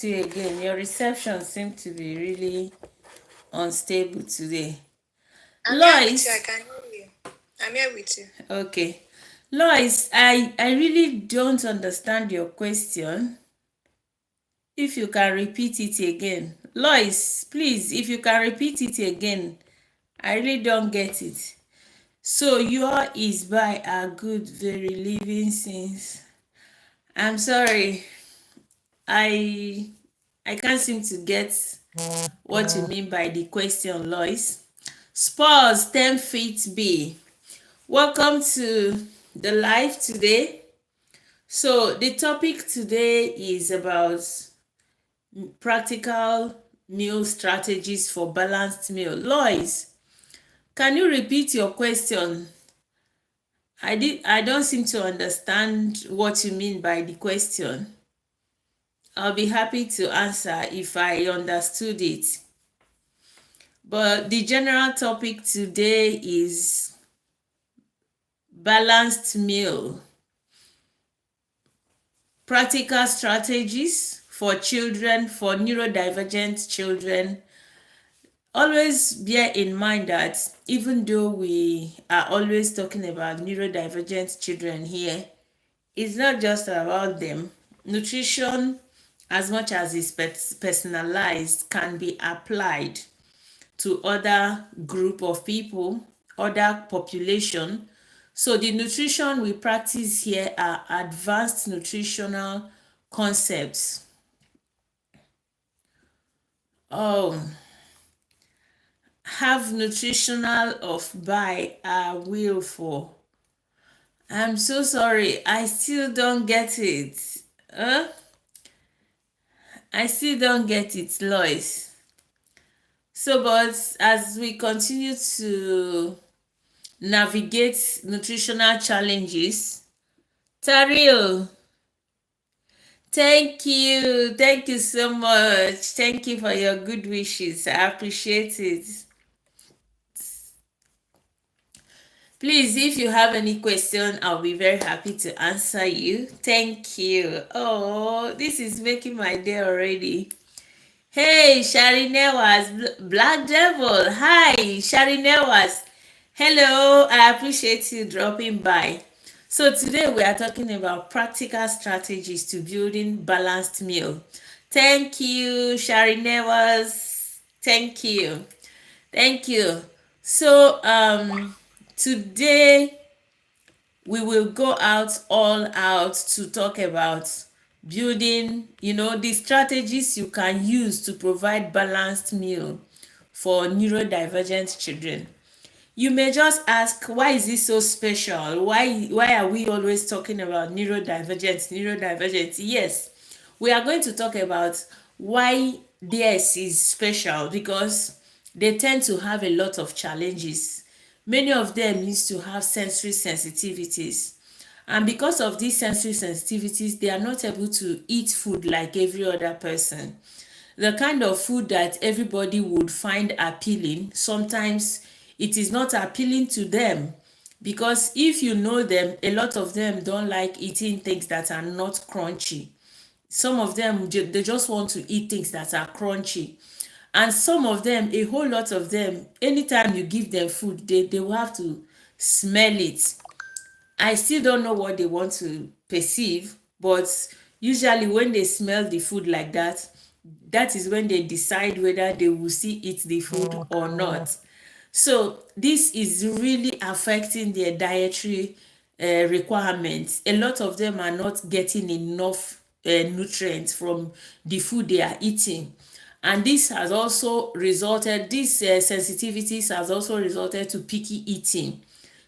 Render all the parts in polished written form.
See you again. Your reception seems to be really unstable today. I'm here with you. I Lois, can hear you. I'm here with you. okay. Lois, I really don't understand your question. If you can repeat it again. Lois, please, if you can repeat it again. I really don't get it. So your is by a good, very living since. I'm sorry. I I can't seem to get what you mean by the question, Lois. Spurs 10 feet B. Welcome to the live today. So the topic today is about practical meal strategies for balanced meal. Lois, can you repeat your question? I don't seem to understand what you mean by the question. I'll be happy to answer if I understood it. But the general topic today is balanced meal. Practical strategies for children, for neurodivergent children. Always bear in mind that even though we are always talking about neurodivergent children here, it's not just about them. Nutrition, as much as it's personalized, can be applied to other group of people, other population. So the nutrition we practice here are advanced nutritional concepts. Oh, have nutritional of by will for. I'm so sorry. I still don't get it. Huh? I still don't get it, Lois. So, but as we continue to navigate nutritional challenges, Taril, thank you. Thank you so much. Thank you for your good wishes. I appreciate it. Please, if you have any question, I'll be very happy to answer you. Thank you. Oh, this is making my day already. Hey, Sharinewas, Black Devil. Hi, Sharinewas. Hello, I appreciate you dropping by. So today we are talking about practical strategies to building balanced meal. Thank you, Sharinewas. Thank you. Thank you. So today we will go all out to talk about building, the strategies you can use to provide balanced meal for neurodivergent children. You may just ask, why is this so special? Why are we always talking about neurodivergent? Yes, we are going to talk about why theirs is special because they tend to have a lot of challenges. Many of them used to have sensory sensitivities. And because of these sensory sensitivities, they are not able to eat food like every other person. The kind of food that everybody would find appealing, sometimes it is not appealing to them, because if you know them, a lot of them don't like eating things that are not crunchy. Some of them, they just want to eat things that are crunchy. And some of them, a whole lot of them, anytime you give them food, they will have to smell it. I still don't know what they want to perceive, but usually when they smell the food like that, that is when they decide whether they will still eat the food or not. So this is really affecting their dietary requirements. A lot of them are not getting enough nutrients from the food they are eating. And this has also resulted, these sensitivities has also resulted to picky eating.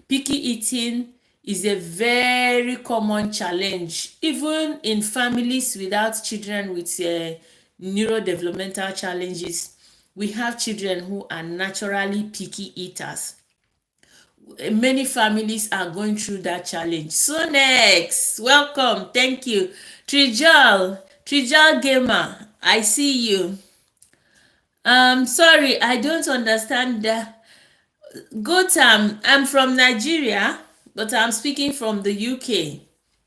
Picky eating is a very common challenge, even in families without children with neurodevelopmental challenges. We have children who are naturally picky eaters. Many families are going through that challenge. So next, welcome, thank you. Trijal Gamer, I see you. Sorry, I don't understand the Gotham. I'm from Nigeria, but I'm speaking from the UK.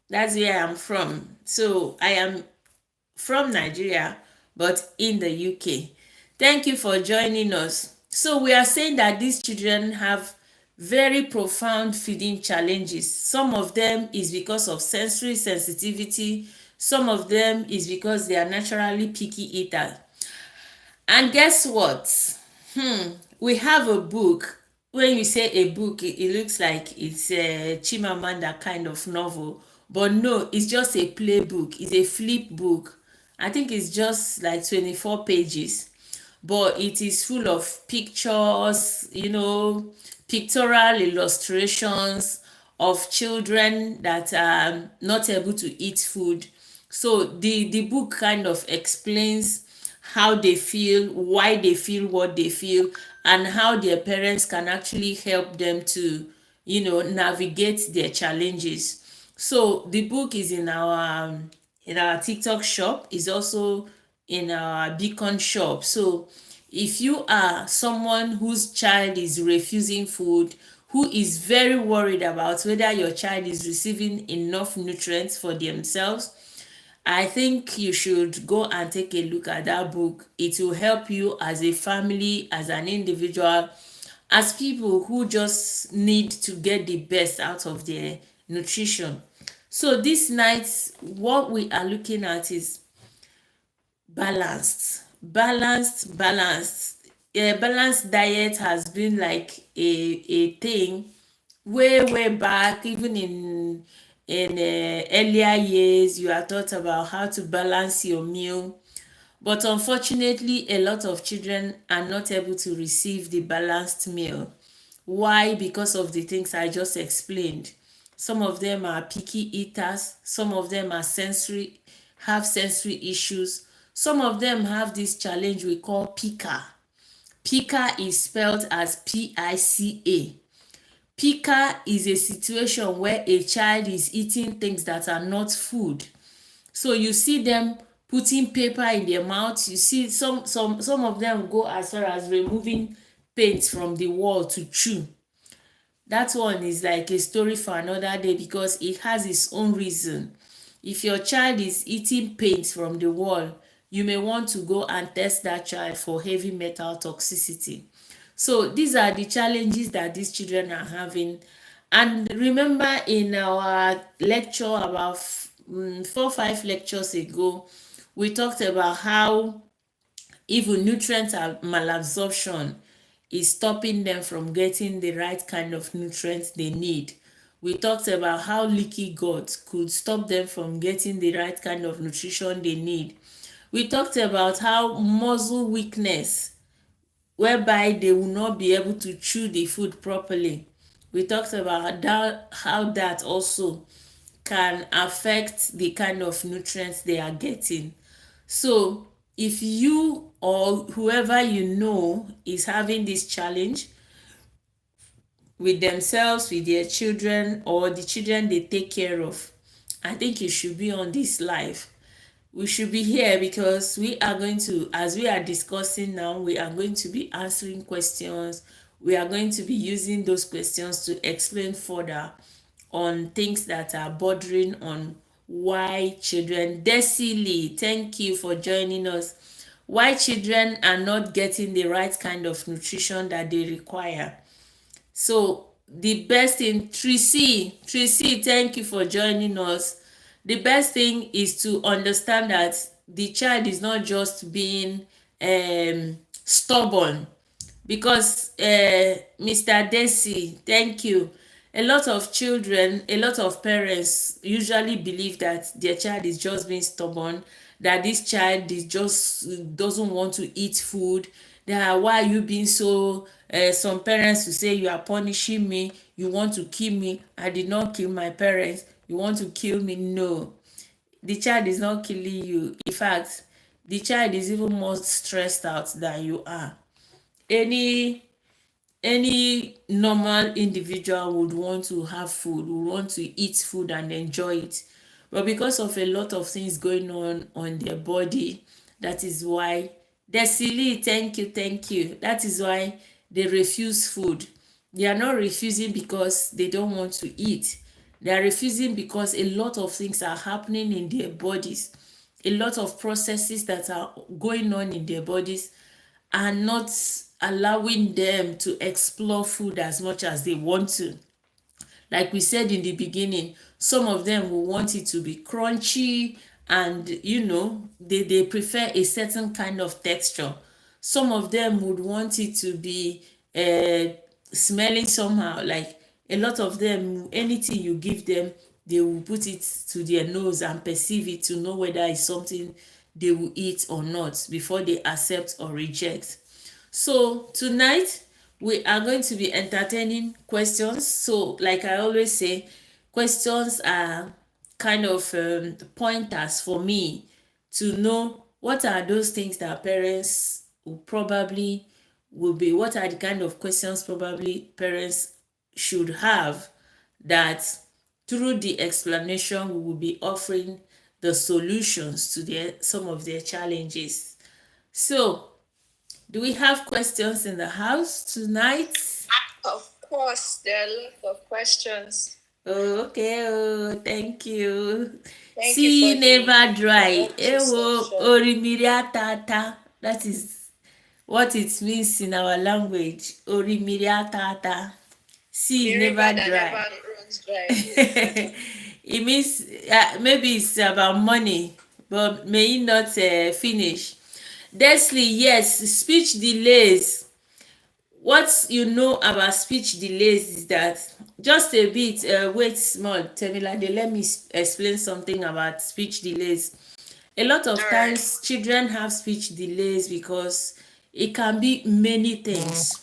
That's where I'm from. So I am from Nigeria, but in the UK. Thank you for joining us. So we are saying that these children have very profound feeding challenges. Some of them is because of sensory sensitivity. Some of them is because they are naturally picky eaters. And guess what? We have a book. When you say a book, it looks like it's a Chimamanda kind of novel. But no, it's just a playbook. It's a flip book. I think it's just like 24 pages. But it is full of pictures, pictorial illustrations of children that are not able to eat food. So the book kind of explains how they feel, why they feel what they feel, and how their parents can actually help them to, navigate their challenges. So the book is in our TikTok shop, is also in our Beacon shop. So if you are someone whose child is refusing food, who is very worried about whether your child is receiving enough nutrients for themselves, I think you should go and take a look at that book. It will help you as a family, as an individual, as people who just need to get the best out of their nutrition. So this night, what we are looking at is balanced. A balanced diet has been like a thing way back. Even in earlier years, you are taught about how to balance your meal, but unfortunately a lot of children are not able to receive the balanced meal. Why? Because of the things I just explained. Some of them are picky eaters, some of them have sensory issues, some of them have this challenge we call pica. Pica is spelled as Pica. Pica is a situation where a child is eating things that are not food. So you see them putting paper in their mouth. You see some of them go as far as removing paint from the wall to chew. That one is like a story for another day because it has its own reason. If your child is eating paint from the wall, you may want to go and test that child for heavy metal toxicity. So these are the challenges that these children are having. And remember, in our lecture about 4 or 5 lectures ago, we talked about how even nutrient malabsorption is stopping them from getting the right kind of nutrients they need. We talked about how leaky gut could stop them from getting the right kind of nutrition they need. We talked about how muscle weakness, whereby they will not be able to chew the food properly. We talked about how that also can affect the kind of nutrients they are getting. So if you or whoever you know is having this challenge with themselves, with their children, or the children they take care of, I think you should be on this live. We should be here because we are going to, as we are discussing now, we are going to be answering questions. We are going to be using those questions to explain further on things that are bordering on why children. Desi, thank you for joining us. Why children are not getting the right kind of nutrition that they require. So the best thing, Tracy, thank you for joining us. The best thing is to understand that the child is not just being stubborn, because Mr. Desi, thank you. A lot of children, a lot of parents usually believe that their child is just being stubborn, that this child is just doesn't want to eat food. That why are you being so some parents will say you are punishing me, you want to kill me. I did not kill my parents, you want to kill me. No, the child is not killing you. In fact, the child is even more stressed out than you are. Any normal individual would want to have food, would want to eat food and enjoy it, but because of a lot of things going on their body, that is why. Desili, thank you, that is why they refuse food. They are not refusing because they don't want to eat. They are refusing because a lot of things are happening in their bodies. a lot of processes that are going on in their bodies are not allowing them to explore food as much as they want to. Like we said in the beginning, some of them will want it to be crunchy, and they prefer a certain kind of texture. Some of them would want it to be smelling somehow. Like a lot of them, anything you give them, they will put it to their nose and perceive it to know whether it's something they will eat or not before they accept or reject. So tonight we are going to be entertaining questions. So like I always say, questions are kind of pointers for me to know what are those things that parents will be, what are the kind of questions probably parents should have, that through the explanation we will be offering the solutions to some of their challenges. So do we have questions in the house tonight? Of course, there are lots of questions. Oh, okay, oh, thank you. Thank you Sea for the never dry. interactive Ewo section. orimiria tata. That is what it means in our language. Orimiria tata. Sea The river never that dry. never runs dry. It means maybe it's about money, but may it not finish. Desley, yes, speech delays. What you know about speech delays is that, just a bit, wait small, Temilade, let me explain something about speech delays. A lot of All right. times children have speech delays because it can be many things.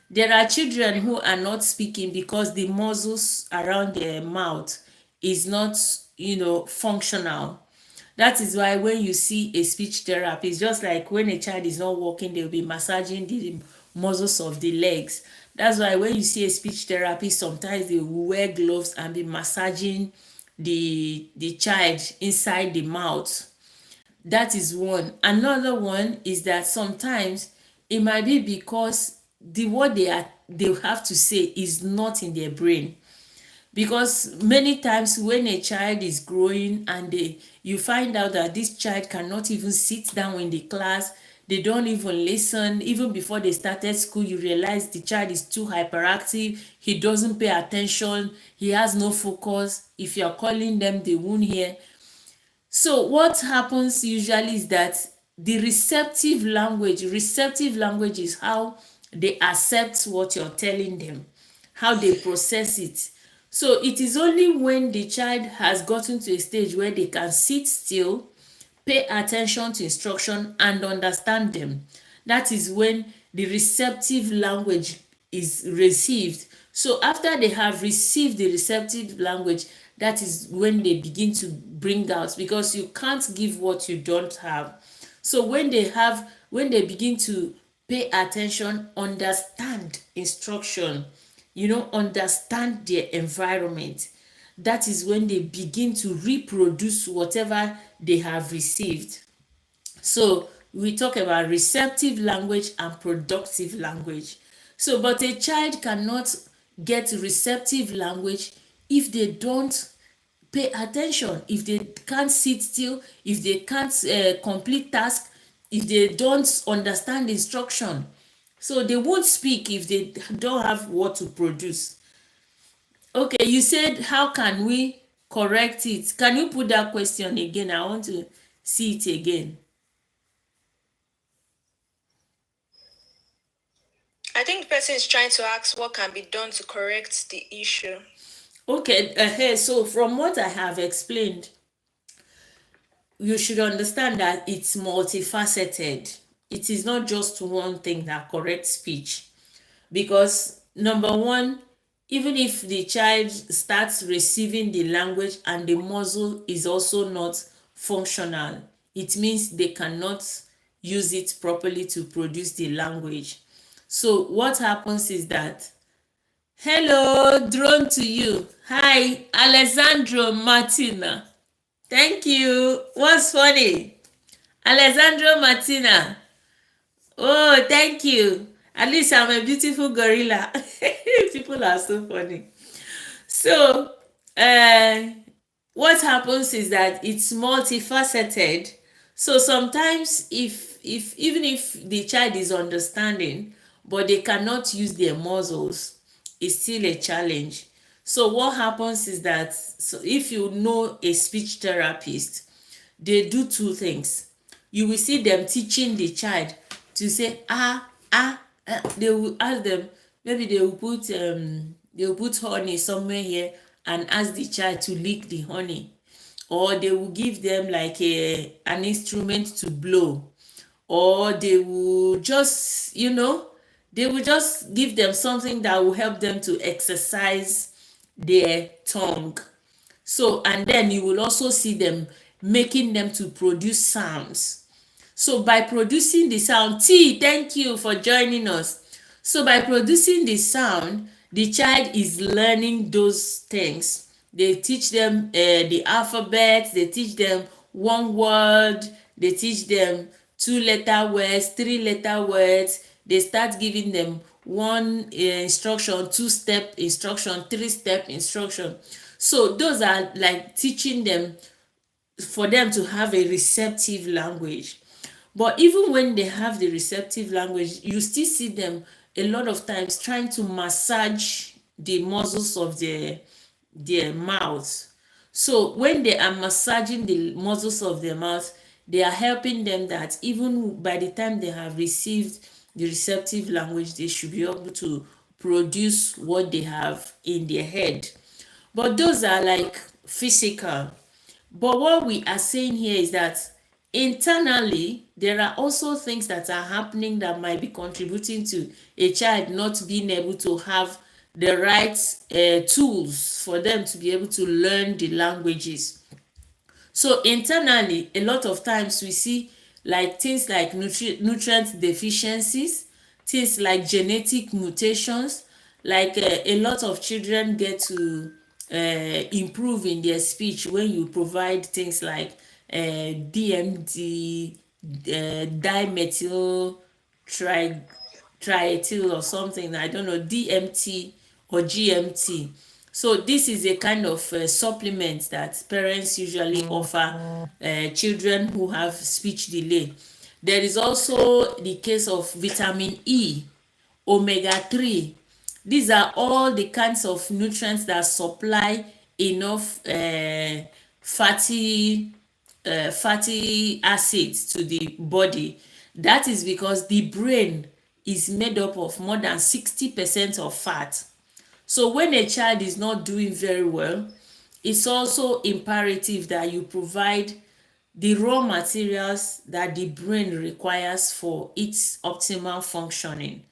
There are children who are not speaking because the muscles around their mouth is not, functional. That is why when you see a speech therapist, just like when a child is not walking, they'll be massaging the muscles of the legs. That's why when you see a speech therapist, sometimes they will wear gloves and be massaging the child inside the mouth. That is one. Another one is that sometimes it might be because the what they have to say is not in their brain. Because many times when a child is growing and you find out that this child cannot even sit down in the class, they don't even listen. Even before they started school, you realize the child is too hyperactive, he doesn't pay attention, he has no focus. If you're calling them, they won't hear. So what happens usually is that the receptive language is how they accept what you're telling them, how they process it. So it is only when the child has gotten to a stage where they can sit still, pay attention to instruction and understand them, that is when the receptive language is received. So after they have received the receptive language, that is when they begin to bring out, because you can't give what you don't have. So when they begin to pay attention, understand instruction, understand their environment, that is when they begin to reproduce whatever they have received. So we talk about receptive language and productive language. So but a child cannot get receptive language if they don't pay attention, if they can't sit still, if they can't complete task, if they don't understand instruction. So they won't speak if they don't have what to produce. Okay, you said how can we correct it? Can you put that question again? I want to see it again. I think the person is trying to ask what can be done to correct the issue. Okay, so from what I have explained, you should understand that it's multifaceted. It is not just one thing that corrects speech. Because number one, even if the child starts receiving the language and the muscle is also not functional, it means they cannot use it properly to produce the language. So what happens is that, hello, drone to you. Hi, Alessandro Martina. Thank you. What's funny? Alessandro Martina. Oh, thank you. At least I'm a beautiful gorilla. People are so funny. So, uh, what happens is that it's multifaceted, So sometimes if even if the child is understanding but they cannot use their muscles, it's still a challenge. So what happens is that, so if you know a speech therapist, they do two things. You will see them teaching the child to say they will ask them, maybe they will put honey somewhere here and ask the child to lick the honey, or they will give them like an instrument to blow, or they will just, they will just give them something that will help them to exercise their tongue. So, and then you will also see them making them to produce sounds. So by producing the sound, T, thank you for joining us. So by producing the sound, the child is learning those things. They teach them the alphabet, they teach them one word, they teach them two-letter words, three-letter words. They start giving them one instruction, two-step instruction, three-step instruction. So those are like teaching them, for them to have a receptive language. But even when they have the receptive language, you still see them a lot of times trying to massage the muscles of their mouth. So when they are massaging the muscles of their mouth, they are helping them that even by the time they have received the receptive language, they should be able to produce what they have in their head. But those are like physical. But what we are saying here is that internally, there are also things that are happening that might be contributing to a child not being able to have the right tools for them to be able to learn the languages. So internally, a lot of times we see like things like nutrient deficiencies, things like genetic mutations, like a lot of children get to improve in their speech when you provide things like DMD, dimethyl tri triethyl or something, I don't know, DMT or GMT. So this is a kind of supplement that parents usually offer children who have speech delay. There is also the case of vitamin E, omega-3. These are all the kinds of nutrients that supply enough fatty acids to the body. That is because the brain is made up of more than 60% of fat. So when a child is not doing very well, it's also imperative that you provide the raw materials that the brain requires for its optimal functioning.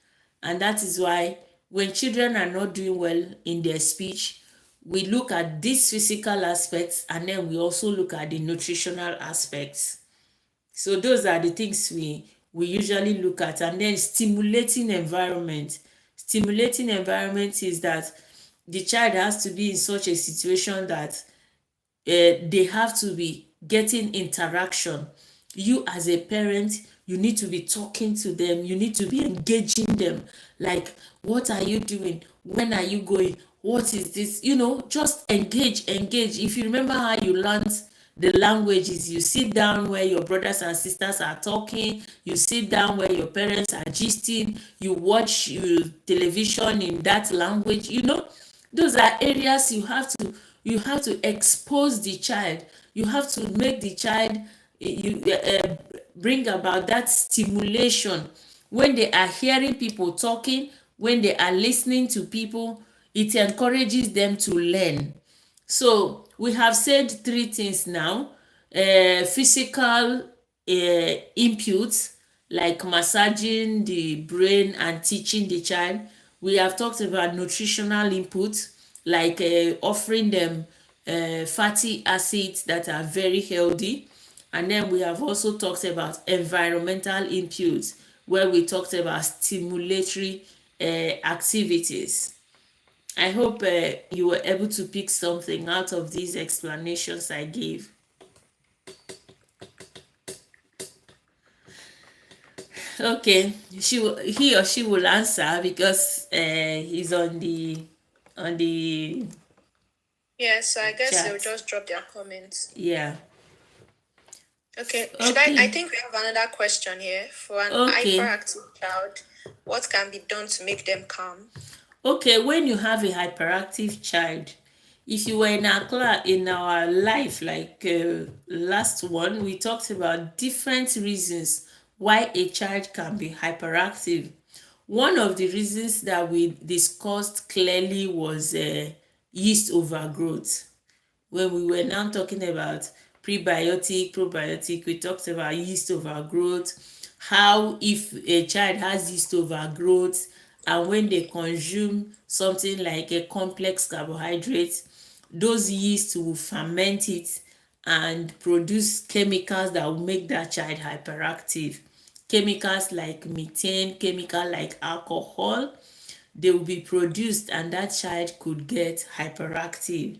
And that is why when children are not doing well in their speech, we look at these physical aspects and then we also look at the nutritional aspects. So those are the things we usually look at. And then stimulating environment. Stimulating environment is that the child has to be in such a situation that they have to be getting interaction. You as a parent, you need to be talking to them, you need to be engaging them, like, what are you doing, when are you going, what is this, just engage. If you remember how you learned the languages, you sit down where your brothers and sisters are talking, you sit down where your parents are gisting, you watch television in that language. Those are areas you have to expose the child. You have to make the child, bring about that stimulation. When they are hearing people talking, when they are listening to people, it encourages them to learn. So we have said three things now. Physical inputs, like massaging the brain and teaching the child. We have talked about nutritional input, like offering them fatty acids that are very healthy. And then we have also talked about environmental inputs, where we talked about stimulatory activities. I hope you were able to pick something out of these explanations I gave. Okay, he or she will answer because he's on the Yes, I guess they'll chat. just drop their comments. Yeah. Okay, should I Okay, think we have another question here. For an okay, hyperactive child, what can be done to make them calm? okay. When you have a hyperactive child, if you were in our class, in our life, like last one, we talked about different reasons why a child can be hyperactive. One of the reasons that we discussed clearly was yeast overgrowth. When we were now talking about prebiotic, probiotic, we talked about yeast overgrowth, how if a child has yeast overgrowth and when they consume something like a complex carbohydrate, those yeast will ferment it and produce chemicals that will make that child hyperactive. Chemicals like methane, chemical like alcohol, they will be produced and that child could get hyperactive.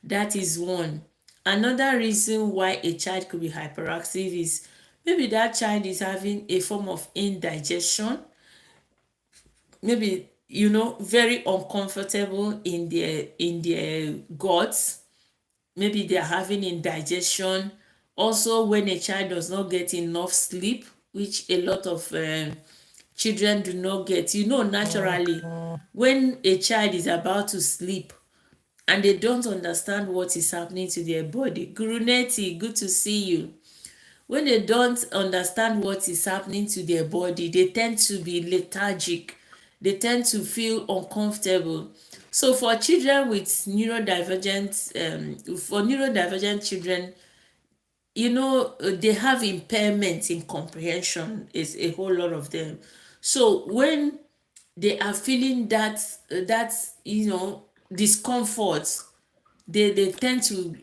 That is one. Another reason why a child could be hyperactive is maybe that child is having a form of indigestion, maybe very uncomfortable in their guts. Maybe they are having indigestion. Also, when a child does not get enough sleep, which a lot of children do not get, naturally, when a child is about to sleep and they don't understand what is happening to their body. Guru Neti, good to see you. When they don't understand what is happening to their body, they tend to be lethargic. They tend to feel uncomfortable. So for children with neurodivergent children, they have impairment in comprehension, is a whole lot of them. So when they are feeling that discomfort, they tend to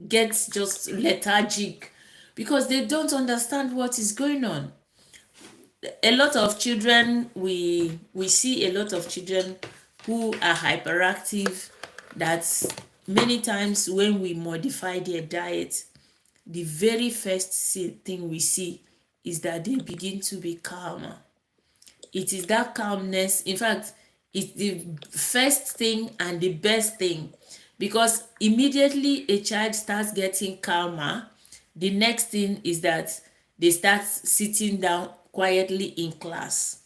get just lethargic because they don't understand what is going on. A lot of children, we see a lot of children who are hyperactive, that many times when we modify their diet, the very first thing we see is that they begin to be calmer. It is that calmness, in fact, it's the first thing and the best thing, because immediately a child starts getting calmer, the next thing is that they start sitting down quietly in class,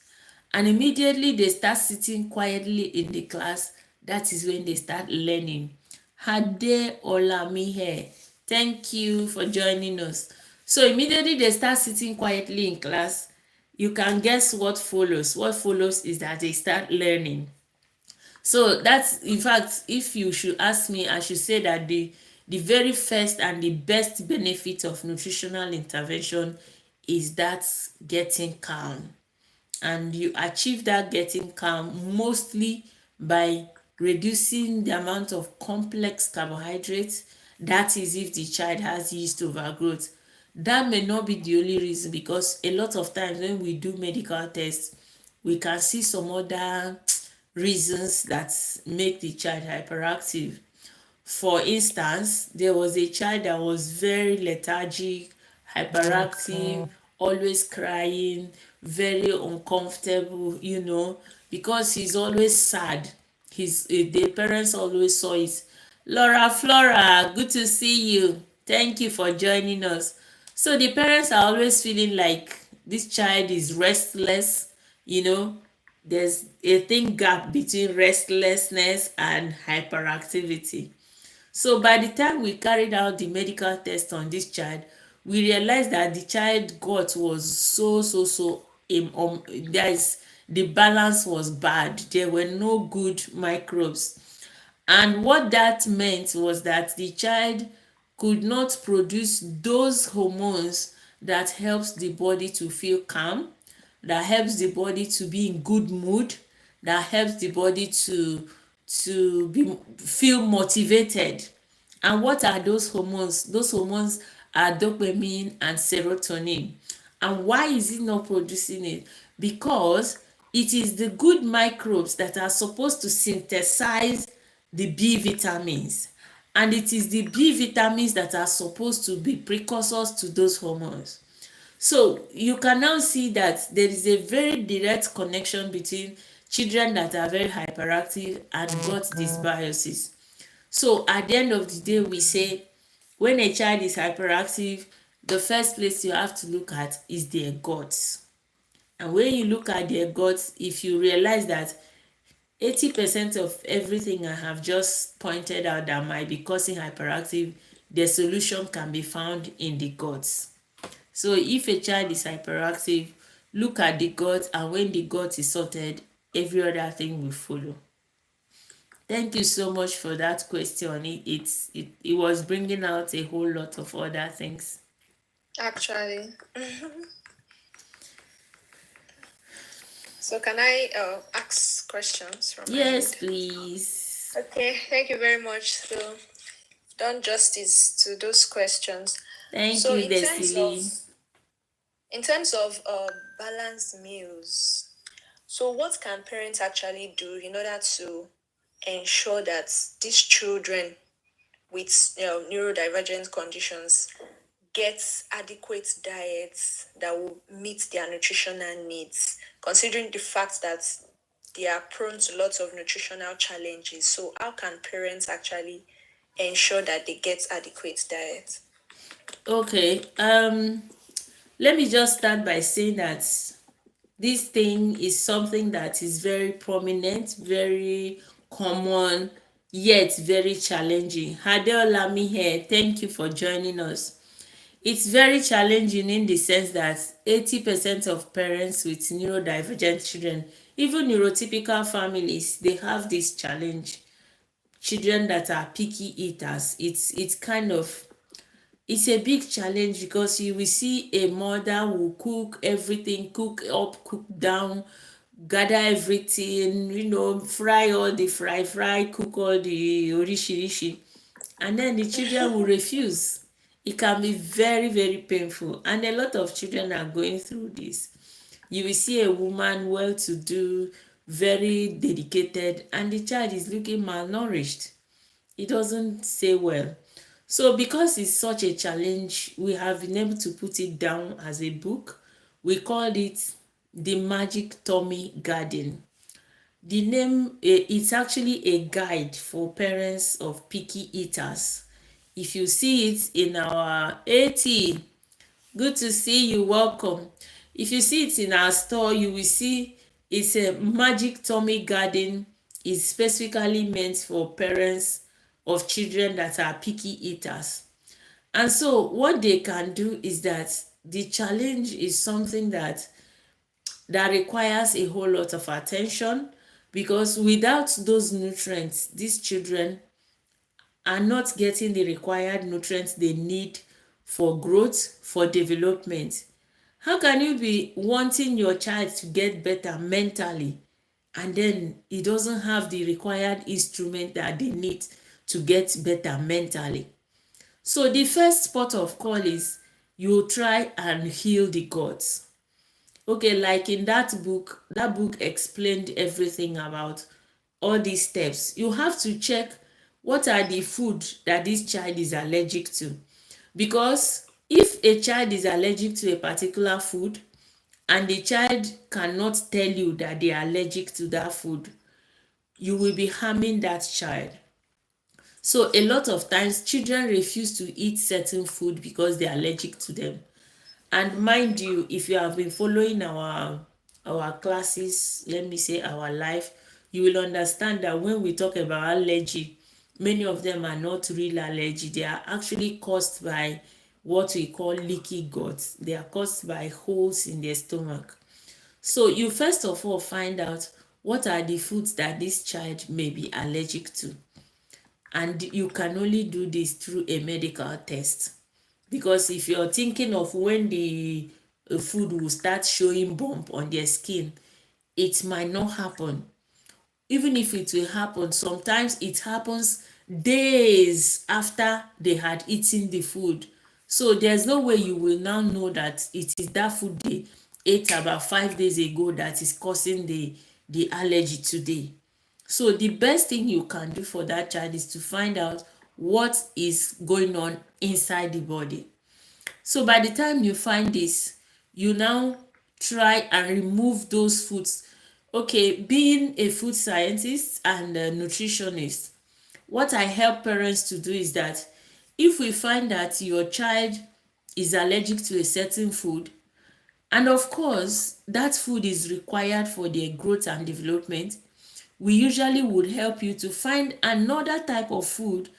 and immediately they start sitting quietly in the class, that is when they start learning. Hade Olamihe, thank you for joining us. So immediately they start sitting quietly in class, you can guess what follows. What follows is that they start learning. So that's, in fact, if you should ask me, I should say that the very first and the best benefit of nutritional intervention is that getting calm. And you achieve that getting calm mostly by reducing the amount of complex carbohydrates. That is if the child has yeast overgrowth. That may not be the only reason, because a lot of times when we do medical tests, we can see some other reasons that make the child hyperactive. For instance, there was a child that was very lethargic, hyperactive, always crying, very uncomfortable, because he's always sad. The parents always saw it. Laura Flora, good to see you. Thank you for joining us. So the parents are always feeling like this child is restless, you know. There's a thin gap between restlessness and hyperactivity. So by the time we carried out the medical test on this child, we realized that the child gut was there is the balance was bad. There were no good microbes. And what that meant was that the child could not produce those hormones that helps the body to feel calm, that helps the body to be in good mood, that helps the body to feel motivated. And what are those hormones? Those hormones are dopamine and serotonin. And why is it not producing it? Because it is the good microbes that are supposed to synthesize the B vitamins. And it is the B vitamins that are supposed to be precursors to those hormones. So you can now see that there is a very direct connection between children that are very hyperactive and gut dysbiosis. So at the end of the day, we say when a child is hyperactive, the first place you have to look at is their guts. And when you look at their guts, if you realize that 80% of everything I have just pointed out that might be causing hyperactive, the solution can be found in the guts. So if a child is hyperactive, look at the gut, and when the gut is sorted, every other thing will follow. Thank you so much for that question. It was bringing out a whole lot of other things. Actually. So can I ask questions from my Yes, end? please. Okay, thank you very much. So done justice to those questions. Thank So you, Desili. in terms of balanced meals, so what can parents actually do in order to ensure that these children with neurodivergent conditions get adequate diets that will meet their nutritional needs, considering the fact that they are prone to lots of nutritional challenges? So how can parents actually ensure that they get adequate diet? Okay. Let me just start by saying that this thing is something that is very prominent, very common, yet very challenging. Hadeolami here, thank you for joining us. It's very challenging in the sense that 80% of parents with neurodivergent children, even neurotypical families, they have this challenge. Children that are picky eaters, it's kind of, it's a big challenge because you will see a mother who cook everything, cook up, cook down, gather everything, fry all the fry, cook all the orishirishi, and then the children will refuse. It can be very, very painful, and a lot of children are going through this. You will see a woman well to do, very dedicated, and the child is looking malnourished. It doesn't say well. So because it's such a challenge, we have been able to put it down as a book. We called it The Magic Tummy Garden. The name, it's actually a guide for parents of picky eaters. If you see it in our AT, good to see you, welcome. If you see it in our store, you will see it's a Magic Tummy Garden. Is specifically meant for parents of children that are picky eaters. And so what they can do is that the challenge is something that requires a whole lot of attention, because without those nutrients, these children are not getting the required nutrients they need for growth, for development. How can you be wanting your child to get better mentally, and then he doesn't have the required instrument that they need to get better mentally? So the first port of call is you try and heal the guts. Okay, like in that book explained everything about all these steps. You have to check what are the food that this child is allergic to, because if a child is allergic to a particular food and the child cannot tell you that they are allergic to that food, you will be harming that child. So a lot of times children refuse to eat certain food because they are allergic to them. And mind you, if you have been following our classes, let me say our life, you will understand that when we talk about allergy, many of them are not real allergy. They are actually caused by what we call leaky gut. They are caused by holes in their stomach. So you first of all find out what are the foods that this child may be allergic to. And you can only do this through a medical test, because if you're thinking of when the food will start showing bump on their skin, it might not happen. Even if it will happen, sometimes it happens days after they had eaten the food. So there's no way you will now know that it is that food they ate about 5 days ago that is causing the allergy today. So the best thing you can do for that child is to find out what is going on inside the body. So by the time you find this, you now try and remove those foods. Okay, being a food scientist and a nutritionist, what I help parents to do is that if we find that your child is allergic to a certain food, and of course that food is required for their growth and development, we usually would help you to find another type of food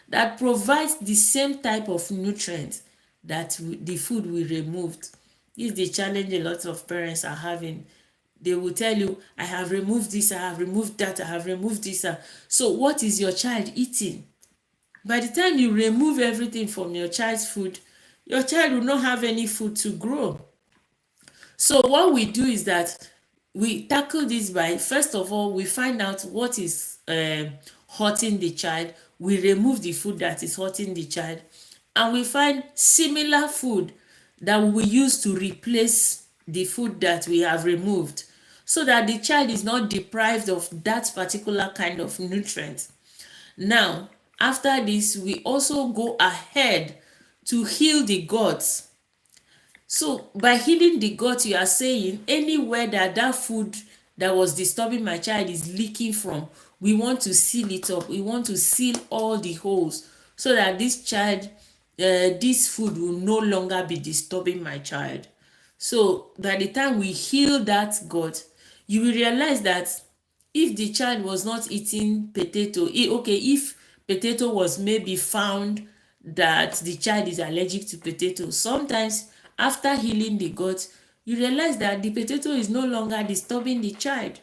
that provides the same type of nutrients that the food we removed. This is the challenge a lot of parents are having. They will tell you, I have removed this, I have removed that, I have removed this. So what is your child eating? By the time you remove everything from your child's food, your child will not have any food to grow. So what we do is that we tackle this by, first of all, we find out what is hurting the child. We remove the food that is hurting the child, and we find similar food that we use to replace the food that we have removed, so that the child is not deprived of that particular kind of nutrient. Now, after this, we also go ahead to heal the gut. So by healing the gut, you are saying anywhere that that food that was disturbing my child is leaking from, we want to seal it up. We want to seal all the holes so that this child, this food will no longer be disturbing my child. So by the time we heal that gut, you will realize that if the child was not eating potato, okay, if potato was maybe found that the child is allergic to potato, sometimes after healing the gut, you realize that the potato is no longer disturbing the child.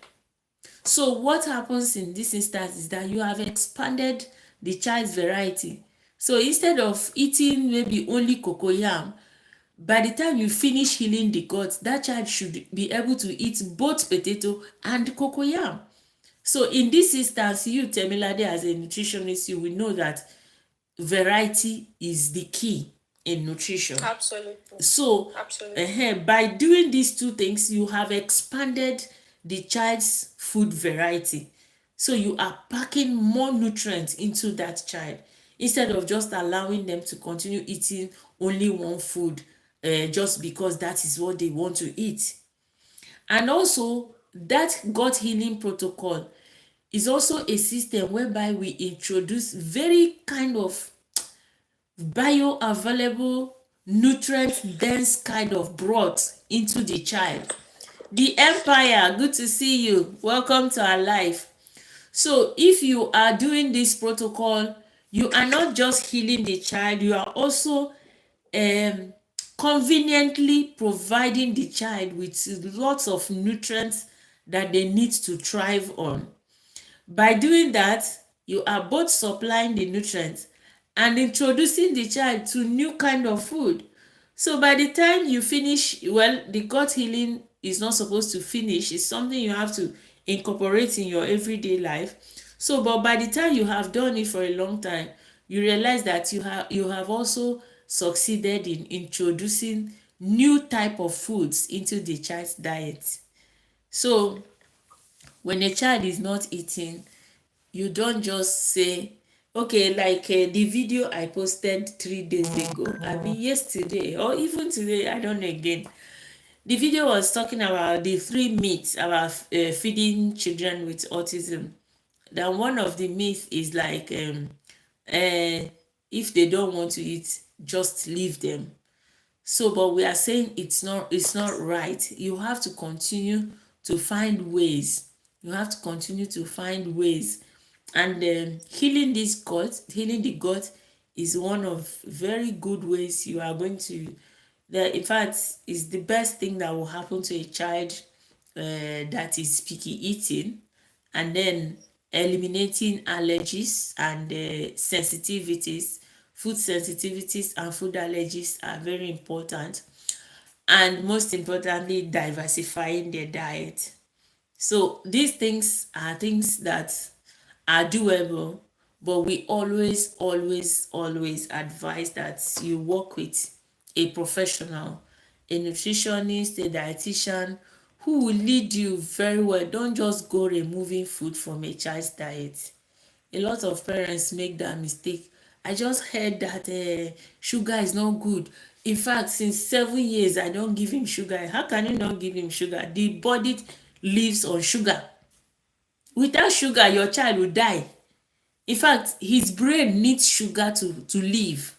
So what happens in this instance is that you have expanded the child's variety. So instead of eating maybe only cocoyam, by the time you finish healing the gut, that child should be able to eat both potato and cocoyam. So in this instance, you, Temilade, as a nutritionist, you will know that variety is the key in nutrition. Absolutely. So Absolutely. by doing these two things, you have expanded the child's food variety. So you are packing more nutrients into that child instead of just allowing them to continue eating only one food just because that is what they want to eat. And also, that gut healing protocol is also a system whereby we introduce very kind of bioavailable, nutrient dense kind of broth into the child. The Empire, good to see you. Welcome to our life. So if you are doing this protocol, you are not just healing the child, you are also um, conveniently providing the child with lots of nutrients that they need to thrive on. By doing that, you are both supplying the nutrients and introducing the child to new kind of food. So by the time you finish, well, the gut healing is not supposed to finish. It's something you have to incorporate in your everyday life. So, but by the time you have done it for a long time, you realize that you have also succeeded in introducing new type of foods into the child's diet. So when a child is not eating, you don't just say, okay, like the video I posted 3 days ago, I mean yesterday or even today, I don't know again. The video was talking about the 3 myths about feeding children with autism. Then one of the myths is like, if they don't want to eat, just leave them. So but we are saying it's not right. You have to continue to find ways. You have to continue to find ways. And healing the gut is one of very good ways you are going to, that in fact is the best thing that will happen to a child that is picky eating. And then eliminating allergies and sensitivities, food sensitivities and food allergies are very important. And most importantly, diversifying their diet. So these things are things that are doable, but we always advise that you work with a professional, a nutritionist, a dietitian who will lead you very well. Don't just go removing food from a child's diet. A lot of parents make that mistake. I just heard that sugar is not good. In fact, since 7 years I don't give him sugar. How can you not give him sugar? The body lives on sugar. Without sugar your child will die. In fact, his brain needs sugar to live.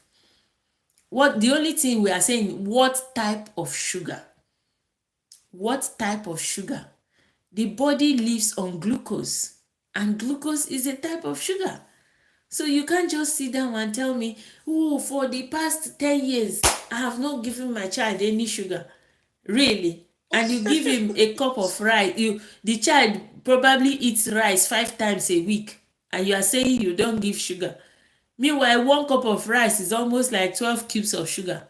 What the only thing we are saying, what type of sugar? What type of sugar? The body lives on glucose, and glucose is a type of sugar. So you can't just sit down and tell me, oh, for the past 10 years, I have not given my child any sugar. Really? And you give him a cup of rice. The child probably eats rice 5 times a week, and you are saying you don't give sugar. Meanwhile, one cup of rice is almost like 12 cubes of sugar.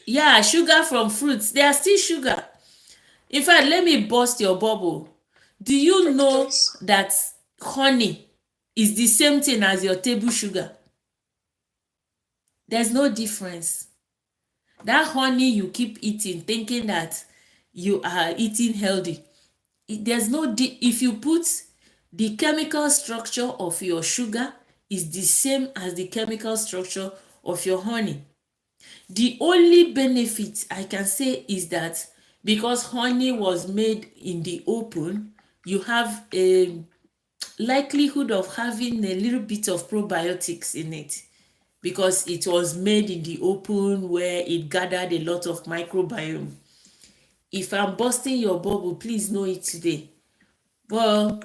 Yeah, sugar from fruits, they are still sugar. In fact, let me burst your bubble. Do you know Fructose. that honey is the same thing as your table sugar? There's no difference. That honey you keep eating thinking that you are eating healthy, there's no if you put the chemical structure of your sugar is the same as the chemical structure of your honey. The only benefit I can say is that because honey was made in the open, you have a likelihood of having a little bit of probiotics in it, because it was made in the open where it gathered a lot of microbiome. If I'm busting your bubble, please know it today. Well,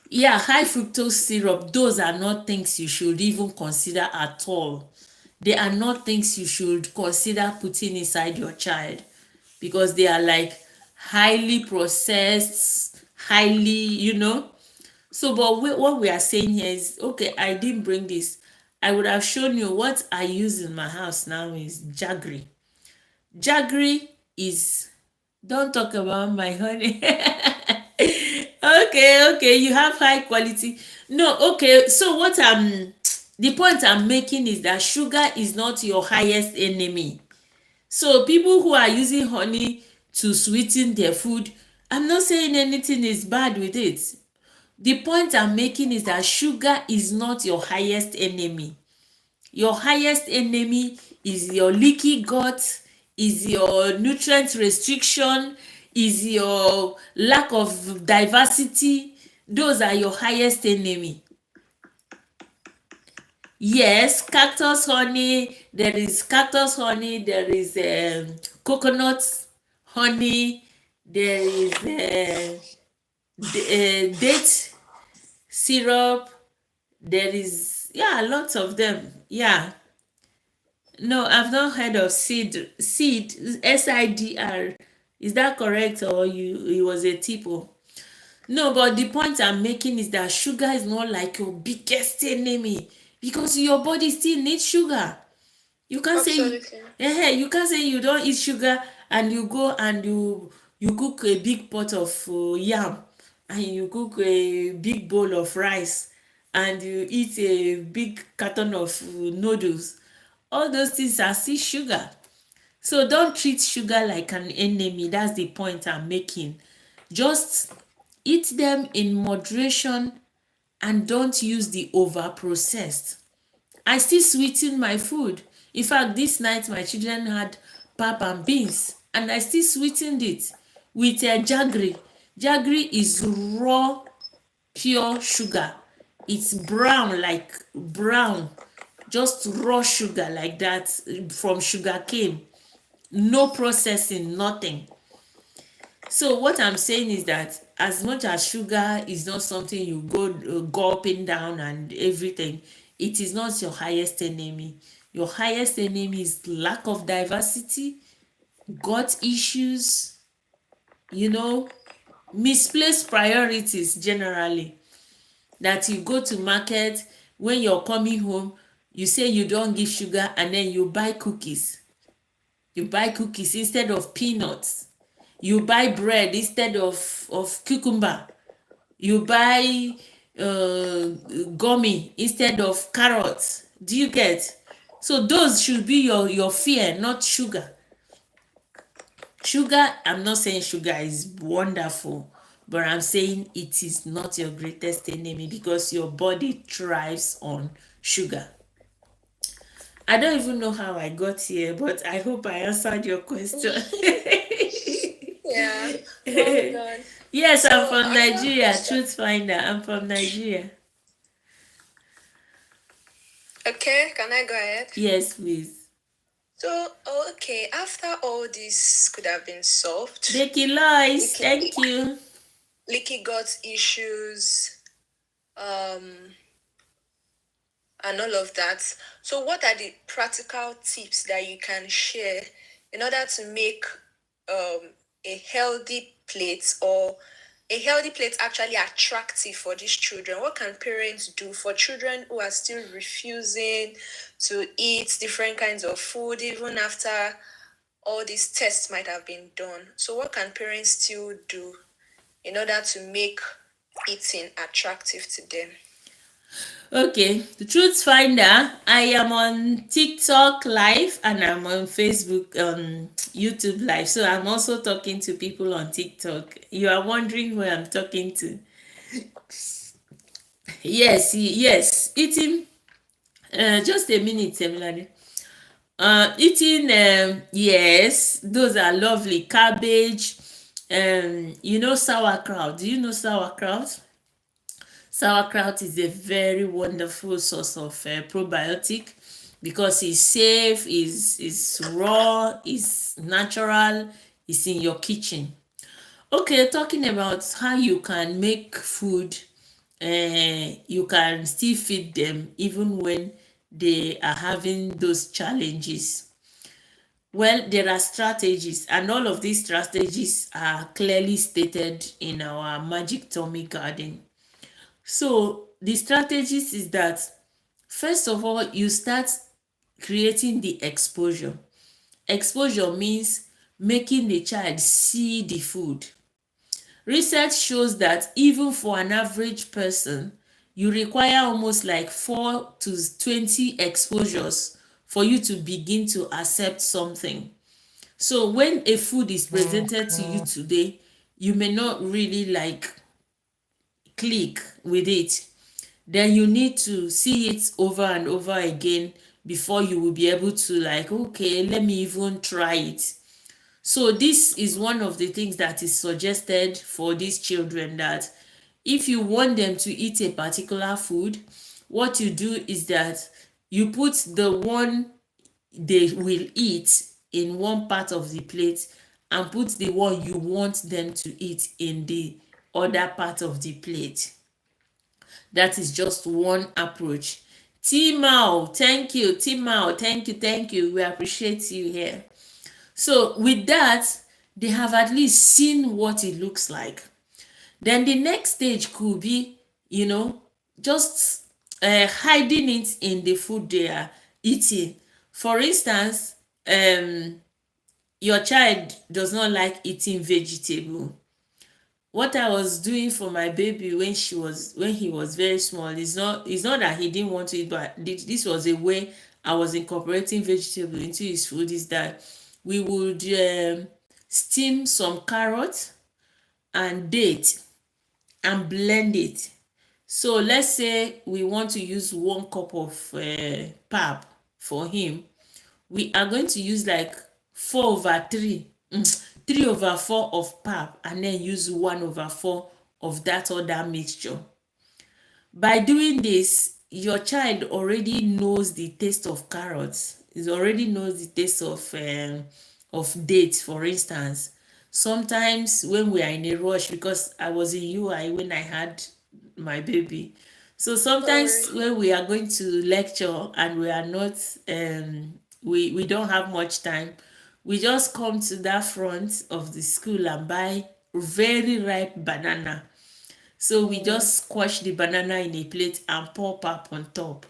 yeah, high fructose syrup, those are not things you should even consider at all. They are not things you should consider putting inside your child, because they are like highly processed, highly. So, but what we are saying here is, okay, I didn't bring this. I would have shown you what I use in my house now is jaggery. Jaggery is, don't talk about my honey. Okay, you have high quality. No, okay, so the point I'm making is that sugar is not your highest enemy. So people who are using honey to sweeten their food, I'm not saying anything is bad with it. The point I'm making is that sugar is not your highest enemy. Your highest enemy is your leaky gut, is your nutrient restriction, is your lack of diversity. Those are your highest enemy. Yes, cactus honey, there is cactus honey, there is coconut honey, there is date syrup, there is, yeah, lots of them. Yeah. No, I've not heard of seed, SIDR. Is that correct, or it was a typo? No, but the point I'm making is that sugar is not like your biggest enemy, because your body still needs sugar. You can't say Absolutely. you can't say you don't eat sugar and you go and you cook a big pot of yam, and you cook a big bowl of rice, and you eat a big carton of noodles. All those things are still sugar. So don't treat sugar like an enemy. That's the point I'm making. Just eat them in moderation and don't use the over processed. I still sweeten my food. In fact, this night my children had pap and beans, and I still sweetened it with jaggery. Jaggery is raw, pure sugar. It's brown, like brown, just raw sugar like that, from sugar cane. No processing, nothing. So what I'm saying is that as much as sugar is not something you go gulping down and everything, it is not your highest enemy. Your highest enemy is lack of diversity, gut issues, misplaced priorities generally. That you go to market, when you're coming home, you say you don't give sugar, and then you buy cookies. You buy cookies instead of peanuts. You buy bread instead of cucumber. You buy gummy instead of carrots. Do you get? So those should be your fear, not sugar. Sugar, I'm not saying sugar is wonderful, but I'm saying it is not your greatest enemy, because your body thrives on sugar. I don't even know how I got here, but I hope I answered your question. Yeah. Well done. Yes, I'm So from another Nigeria. question. Truth finder. I'm from Nigeria. Okay, can I go ahead? Yes, please. So, okay, after all this could have been solved, Becky Lois, leaky, thank you. leaky gut issues, and all of that. So, what are the practical tips that you can share in order to make a healthy plate, or a healthy plate actually attractive for these children? What can parents do for children who are still refusing to eat different kinds of food even after all these tests might have been done? So, what can parents still do in order to make eating attractive to them? Okay, the Truth Finder. I am on TikTok live and I'm on Facebook, YouTube live. So I'm also talking to people on TikTok. You are wondering who I'm talking to? Yes, yes. Eating. Just a minute, Emilade. Eating. Yes, those are lovely. Cabbage. Sauerkraut. Do you know sauerkraut? Sauerkraut is a very wonderful source of probiotic because it's safe, is raw, is natural, is in your kitchen. Okay, talking about how you can make food, you can still feed them even when they are having those challenges. Well, there are strategies, and all of these strategies are clearly stated in our Magic Tummy Garden. So the strategies is that first of all, you start creating the exposure. Exposure means making the child see the food. Research shows that even for an average person, you require almost like 4 to 20 exposures for you to begin to accept something. So when a food is presented to you today, you may not really like click with it. Then you need to see it over and over again before you will be able to like, okay, let me even try it. So this is one of the things that is suggested for these children, that if you want them to eat a particular food, what you do is that you put the one they will eat in one part of the plate and put the one you want them to eat in the other part of the plate. That is just one approach. Timao, thank you. Timao, thank you. We appreciate you here. So with that, they have at least seen what it looks like. Then the next stage could be, just hiding it in the food they are eating. For instance, your child does not like eating vegetable. What I was doing for my baby when he was very small, is not that he didn't want to eat, but this was a way I was incorporating vegetable into his food, is that we would steam some carrot and date and blend it. So let's say we want to use 1 cup of pap for him. We are going to use like 4/3, 3/4 of pap, and then use 1/4 of that other mixture. By doing this, your child already knows the taste of carrots. He already knows the taste of dates, for instance. Sometimes when we are in a rush, because I was in UI when I had my baby, so No sometimes worries. when we are going to lecture and we are not, we don't have much time, we just come to that front of the school and buy very ripe banana. So we just squash the banana in a plate and pour pap on top.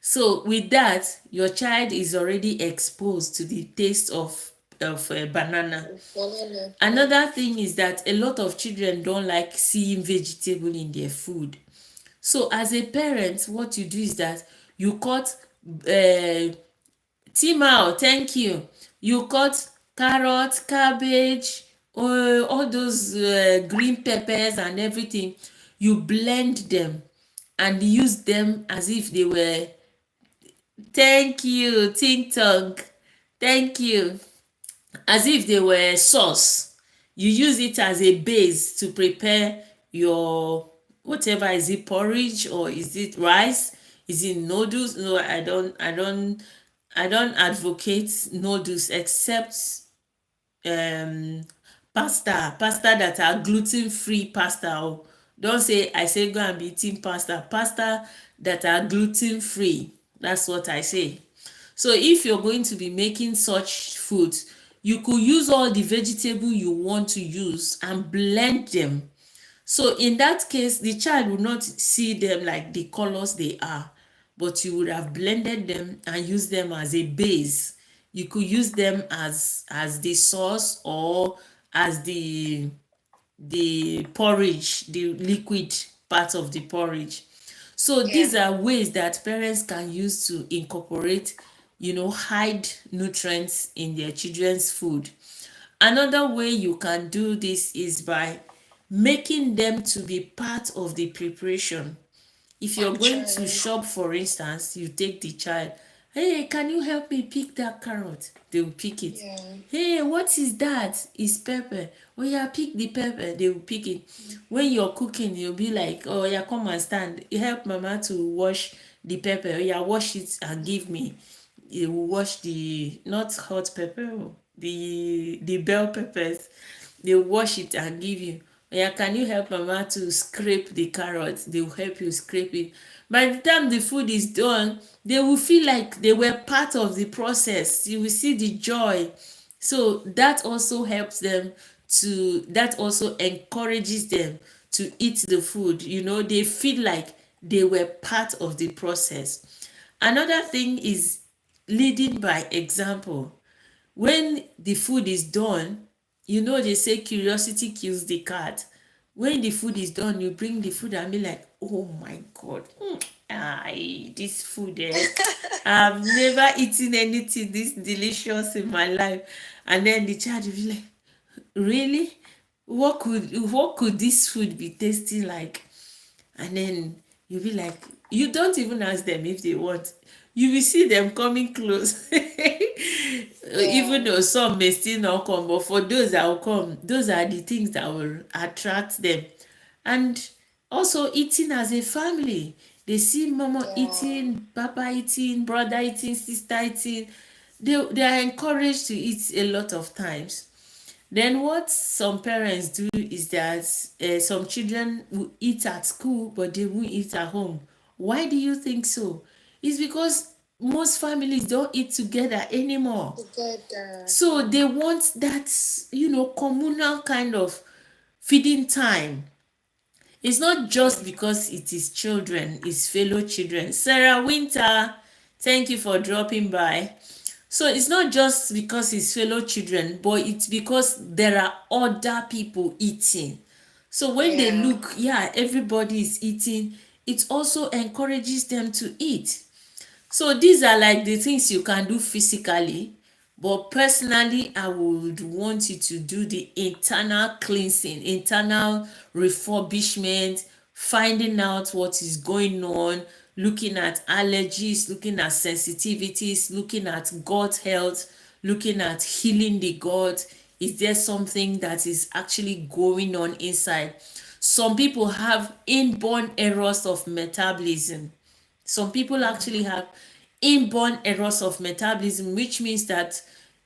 So with that, your child is already exposed to the taste of banana. Banana. Another thing is that a lot of children don't like seeing vegetable in their food. So as a parent, what you do is that you cut Timao, thank you. You cut carrot, cabbage, all those green peppers and everything. You blend them and use them as if they were. Thank you, Ting Tong. Thank you. As if they were sauce. You use it as a base to prepare your whatever, is it porridge or is it rice? Is it noodles? No, I don't advocate noodles, except um pasta that are gluten free pasta. Oh, don't say I say go and be eating pasta that are gluten free. That's what I say. So if you're going to be making such foods, you could use all the vegetable you want to use and blend them. So in that case, the child will not see them like the colors they are, but you would have blended them and used them as a base. You could use them as the sauce, or as the porridge, the liquid part of the porridge. So Yeah. these are ways that parents can use to incorporate, hide nutrients in their children's food. Another way you can do this is by making them to be part of the preparation. If you're going to Actually. shop, for instance, you take the child, hey, can you help me pick that carrot? They will pick it. Yeah. Hey, what is that? It's pepper. Oh yeah, pick the pepper. They will pick it. When you're cooking, you'll be like, oh yeah, come and stand. You help mama to wash the pepper. Oh yeah, wash it and give me. You will wash the, not hot pepper, the bell peppers. They wash it and give you. Yeah, can you help mama to scrape the carrot? They will help you scrape it. By the time the food is done, they will feel like they were part of the process. You will see the joy. So that also helps them that also encourages them to eat the food. They feel like they were part of the process. Another thing is leading by example. When the food is done, they say curiosity kills the cat. When the food is done, you bring the food and be like, oh my god, this food, I've never eaten anything this delicious in my life. And then the child will be like, really, what could this food be tasting like? And then you'll be like, you don't even ask them if they want. You will see them coming close. Even Yeah. though some may still not come, but for those that will come, those are the things that will attract them. And also eating as a family. They see mama Yeah. eating, papa eating, brother eating, sister eating. They are encouraged to eat a lot of times. Then what some parents do is that some children will eat at school, but they won't eat at home. Why do you think so? It's because most families don't eat together anymore. Together. So they want that, communal kind of feeding time. It's not just because it is children, it's fellow children. Sarah Winter, thank you for dropping by. So it's not just because it's fellow children, but it's because there are other people eating. So when they Yeah. look, yeah, everybody is eating, it also encourages them to eat. So these are like the things you can do physically, but personally, I would want you to do the internal cleansing, internal refurbishment, finding out what is going on, looking at allergies, looking at sensitivities, looking at gut health, looking at healing the gut. Is there something that is actually going on inside? Some people have inborn errors of metabolism. Some people actually have inborn errors of metabolism, which means that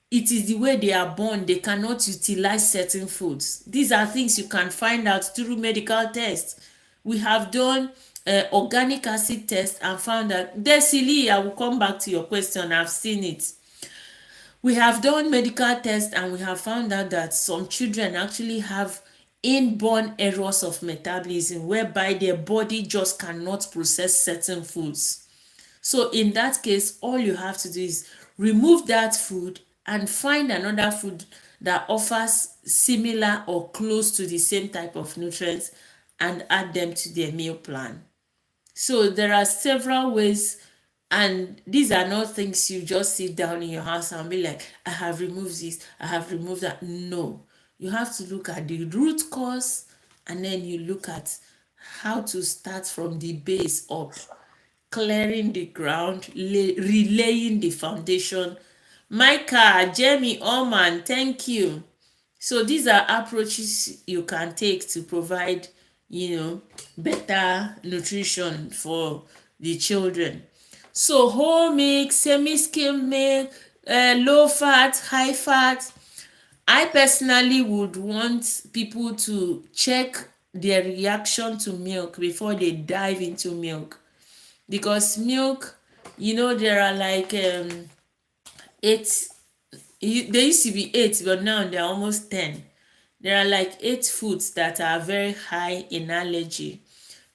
it is the way they are born, they cannot utilize certain foods. These are things you can find out through medical tests. We have done organic acid test and found that, Desili, I will come back to your question, I've seen it. We have done medical tests and we have found out that some children actually have inborn errors of metabolism, whereby their body just cannot process certain foods. So in that case, all you have to do is remove that food and find another food that offers similar or close to the same type of nutrients and add them to their meal plan. So there are several ways, and these are not things you just sit down in your house and be like, I have removed this, I have removed that. No, you have to look at the root cause, and then you look at how to start from the base up, clearing the ground, relaying the foundation. Micah, Jamie, Oman, thank you. So these are approaches you can take to provide, better nutrition for the children. So whole milk, semi-skim milk, low fat, high fat. I personally would want people to check their reaction to milk before they dive into milk, because milk, there are like eight, there used to be eight, but now there are almost 10. There are like 8 foods that are very high in allergy.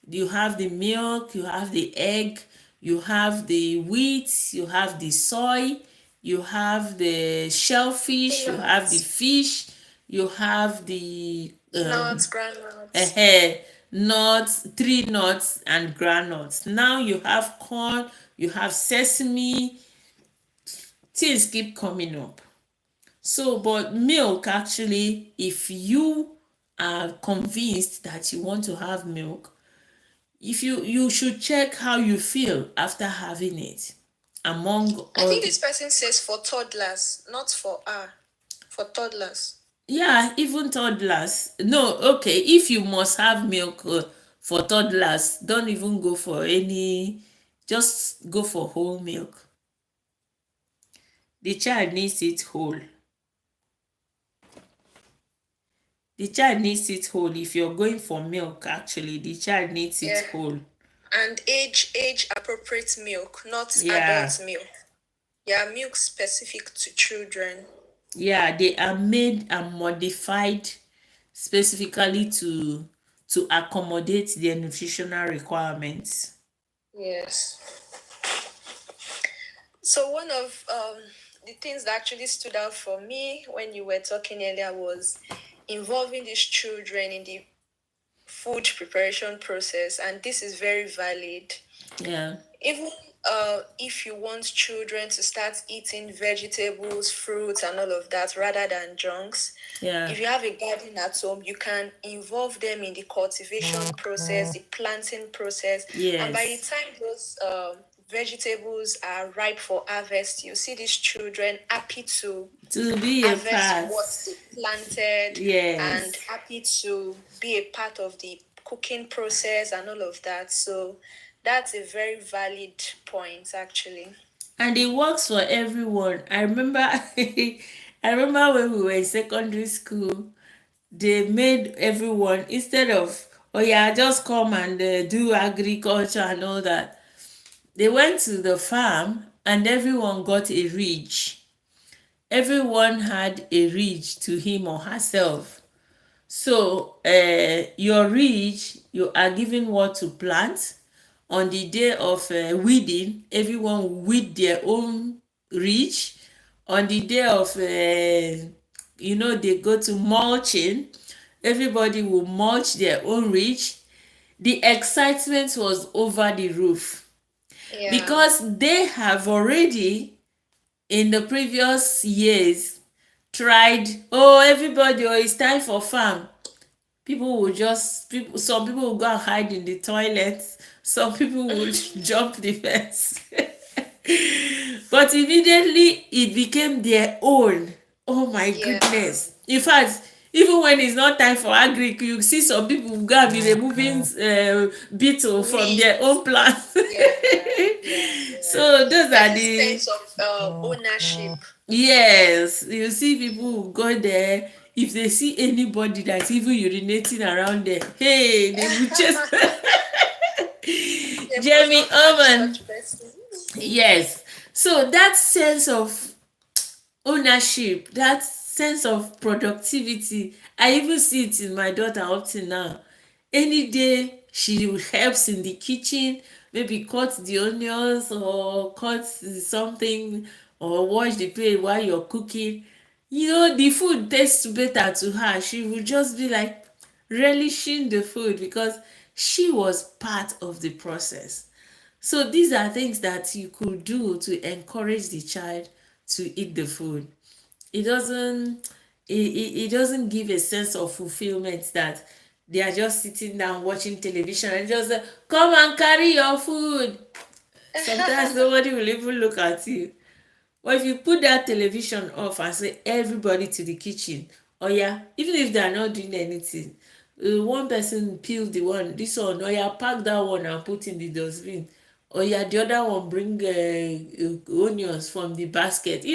You have the milk, you have the egg, you have the wheat, you have the soy, you have the shellfish, you have the Peanuts, fish, you have the nuts, granules. uh, nuts, tree nuts and groundnuts. Now you have corn, you have sesame. Things keep coming up. So, but milk actually, if you are convinced that you want to have milk, if you should check how you feel after having it, among I all think the, this person says for toddlers, not for for toddlers. yeah, even toddlers. No, okay, if you must have milk for toddlers, don't even go for any, just go for whole milk. The child needs it whole. The child needs it whole. If you're going for milk, actually the child needs it Yeah. whole. And age appropriate milk, not Yeah. adult milk. Yeah, milk specific to children. Yeah, they are made and modified specifically to accommodate their nutritional requirements. Yes. So one of the things that actually stood out for me when you were talking earlier was involving these children in the food preparation process, and this is very valid. Yeah. Even if you want children to start eating vegetables, fruits, and all of that rather than junks, Yeah. if you have a garden at home, you can involve them in the cultivation process, the planting process, and by the Yes. time those vegetables are ripe for harvest, you see these children happy to To be a harvest part. what they planted and Yes. happy to be a part of the cooking process and all of that. So that's a very valid point, actually. And it works for everyone. I remember I remember when we were in secondary school, they made everyone, instead of, oh yeah, just come and do agriculture and all that, they went to the farm and everyone got a ridge. Everyone had a ridge to him or herself. So your ridge, you are given what to plant. On the day of weeding, everyone will weed their own ridge. On the day of they go to mulching, everybody will mulch their own ridge. The excitement was over the roof, Yeah. because they have already in the previous years tried, oh everybody, oh it's time for farm. Some people will go and hide in the toilet, some people will jump the fence. But immediately it became their own. Oh my Yeah. goodness. In fact, even when it's not time for agric, you see some people go and be removing beetle from their Weeds. own plants. Yeah. Yeah. Yeah. So those There's are this the, sense of ownership. yes, you see people who go there. If they see anybody that's even urinating around there, hey, they will just They must Jamie not catch Oman. such person. Yes. So that sense of ownership, that sense of productivity, I even see it in my daughter up to now. Any day she helps in the kitchen, maybe cut the onions or cut something or wash the plate while you're cooking, the food tastes better to her. She will just be like relishing the food because she was part of the process. So these are things that you could do to encourage the child to eat the food. It doesn't give a sense of fulfillment that they are just sitting down watching television and just come and carry your food. Sometimes nobody will even look at you. But if you put that television off and say everybody to the kitchen, oh yeah, even if they are not doing anything, one person peel the one, this one, oh yeah, pack that one and put in the dustbin. or yeah, the other one bring onions from the basket,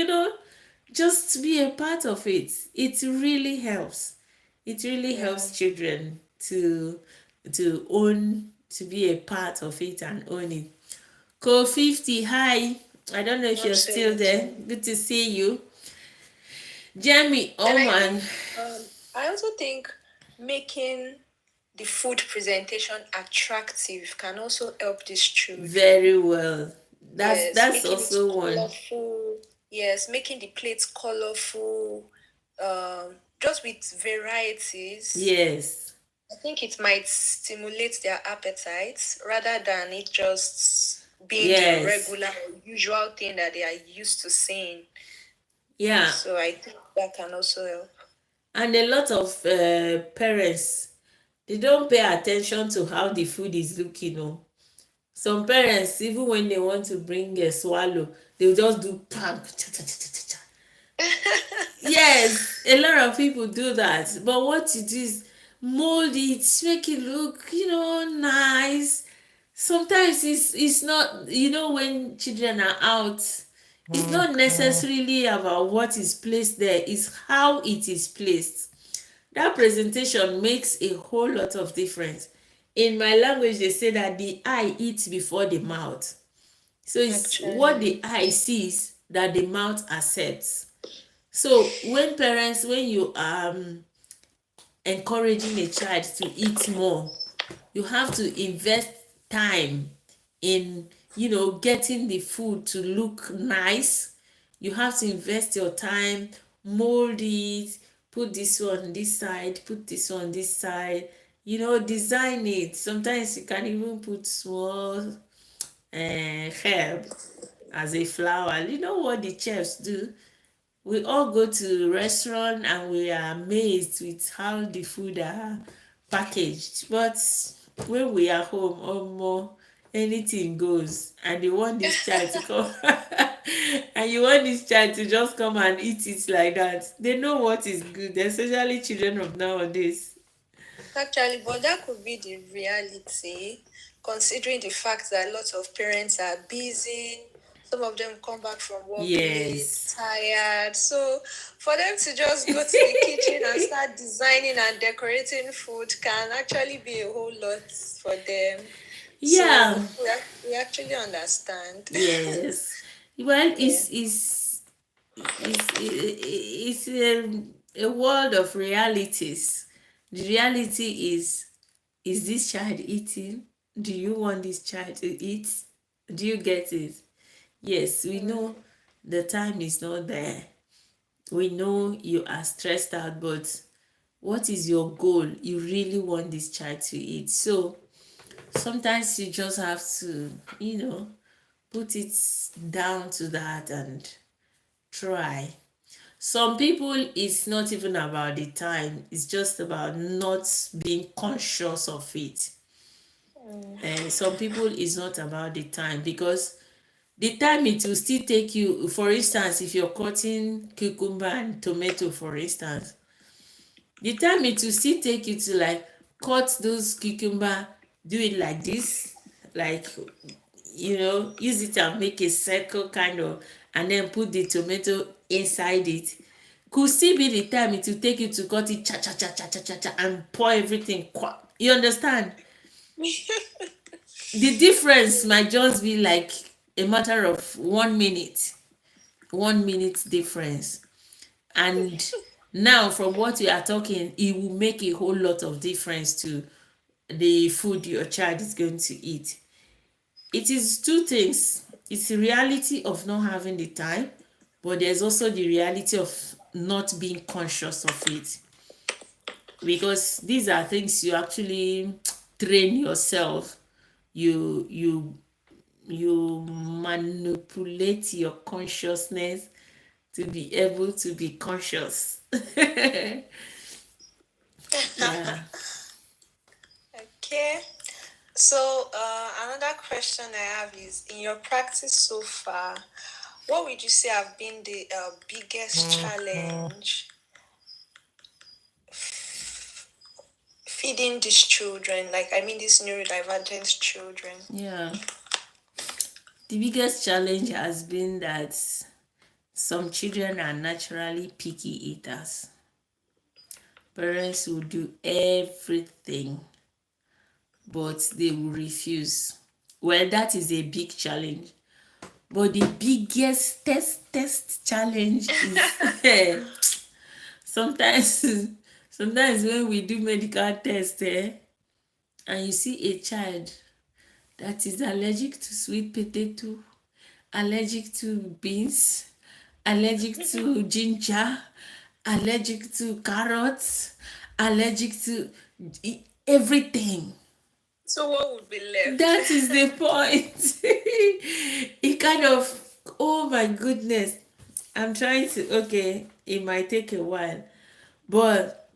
just be a part of it. It really helps. It really Yeah, helps children to be a part of it and own it. Co 50, hi. I don't know if you're still there. absolutely. Good to see you. Jamie And I Oman. think I also think making the food presentation attractive can also help these children. Very well. That's Yes, that's making it also one. colorful. Yes, making the plates colorful. Just with varieties. Yes. I think it might stimulate their appetites rather than it just being the Yes. regular or usual thing that they are used to seeing. Yeah. So I think that can also help. And a lot of parents, they don't pay attention to how the food is looking. Oh. Some parents, even when they want to bring a swallow, they'll just do pam. Cha, cha, cha, cha, cha, cha. Yes, a lot of people do that. But what you do is mold it, make it look, nice. Sometimes it's not, when children are out, it's not necessarily about what is placed there, it's how it is placed. That presentation makes a whole lot of difference. In my language, they say that the eye eats before the mouth. So it's what Actually, the eye sees that the mouth accepts. So when you encouraging a child to eat more, you have to invest time in getting the food to look nice. You have to invest your time, mold it, put this one this side, put this one this side, design it. Sometimes you can even put small herb as a flower. You know what the chefs do? We all go to restaurant and we are amazed with how the food are packaged, but when we are home, almost anything goes, and you want this child to come and you want this child to just come and eat it like that. They know what is good, especially children of nowadays. actually, but that could be the reality, considering the fact that lots of parents are busy. Some of them come back from work late, Yes. tired. So for them to just go to the kitchen and start designing and decorating food can actually be a whole lot for them. Yeah. So we actually understand. Yes. Well, Yeah. it's a world of realities. The reality is this child eating? Do you want this child to eat? Do you get it? Yes, we know the time is not there. We know you are stressed out, but what is your goal? You really want this child to eat. So sometimes you just have to, put it down to that and try. Some people, it's not even about the time, it's just about not being conscious of it. Some people, it's not about the time, because the time it will still take you. For instance, if you're cutting cucumber and tomato, for instance, the time it will still take you to like cut those cucumber, do it like this, like use it and make a circle kind of, and then put the tomato inside it, could still be the time it will take you to cut it cha cha cha cha cha cha cha and pour everything you understand. The difference might just be like a matter of 1 minute, 1 minute difference. And now from what we are talking, it will make a whole lot of difference to the food your child is going to eat. It is two things. It's the reality of not having the time, but there's also the reality of not being conscious of it, because these are things you actually train yourself. You manipulate your consciousness to be able to be conscious. Yeah. Okay. So, another question I have is, in your practice so far, what would you say have been the biggest challenge feeding these children? Like, I mean, these neurodivergent children. Yeah. The biggest challenge has been that some children are naturally picky eaters. Parents will do everything, but they will refuse. Well, that is a big challenge. But the biggest test challenge is sometimes sometimes when we do medical tests and you see a child that is allergic to sweet potato, allergic to beans, allergic to ginger, allergic to carrots, allergic to everything. So what would be left? That is the point. It kind of, oh my goodness. I'm trying to, okay, it might take a while, but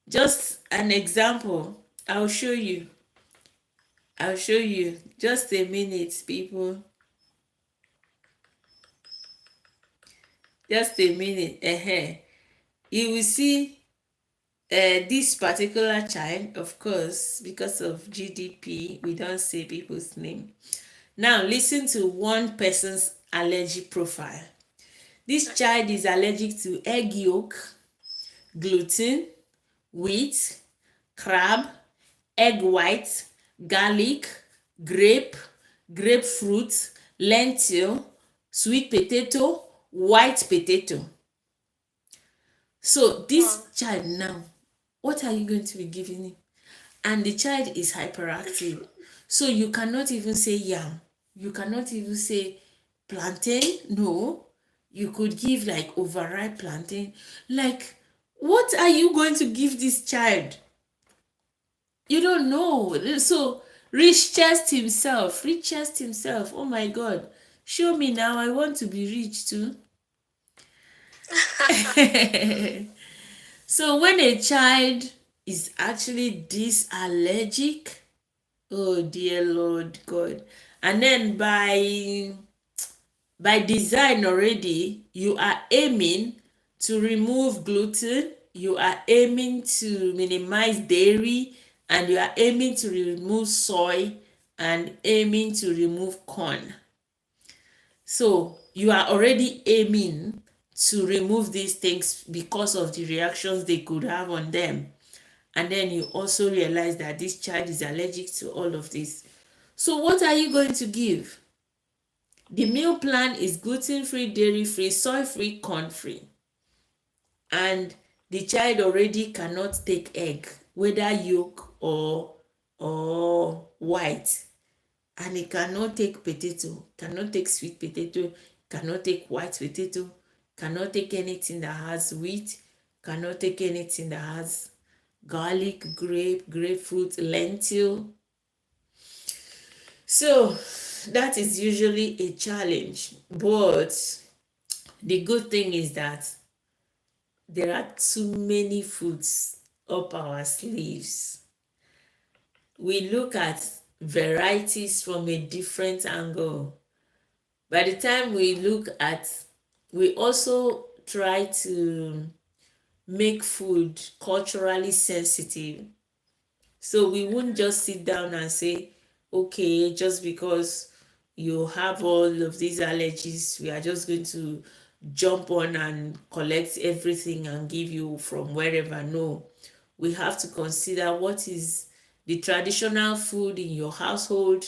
just an example. I'll show you. I'll show you. Just a minute, people. Just a minute. You will see this particular child, of course, because of GDP, we don't say people's name. Now, listen to one person's allergy profile. This child is allergic to egg yolk, gluten, wheat, crab, egg white, garlic, grape, grapefruit, lentil, sweet potato, white potato. So this child now, what are you going to be giving him? And the child is hyperactive. So you cannot even say yam. You cannot even say plantain. No. You could give like overripe plantain. Like, what are you going to give this child? You don't know. So rich chest himself. Oh my God. Show me now. I want to be rich too. So when a child is actually this allergic, oh dear Lord God, and then by design already, you are aiming to remove gluten, you are aiming to minimize dairy, and you are aiming to remove soy and aiming to remove corn. So you are already aiming to remove these things because of the reactions they could have on them. And then you also realize that this child is allergic to all of this. So what are you going to give? The meal plan is gluten-free, dairy-free, soy-free, corn-free. And the child already cannot take egg, whether yolk or white. And he cannot take potato, cannot take sweet potato, cannot take white potato, cannot take anything that has wheat, cannot take anything that has garlic, grapefruit, lentil. So that is usually a challenge. But the good thing is that there are too many foods up our sleeves. We look at varieties from a different angle. By the time we also try to make food culturally sensitive. So we wouldn't just sit down and say, okay, just because you have all of these allergies, we are just going to jump on and collect everything and give you from wherever. No, we have to consider what is the traditional food in your household,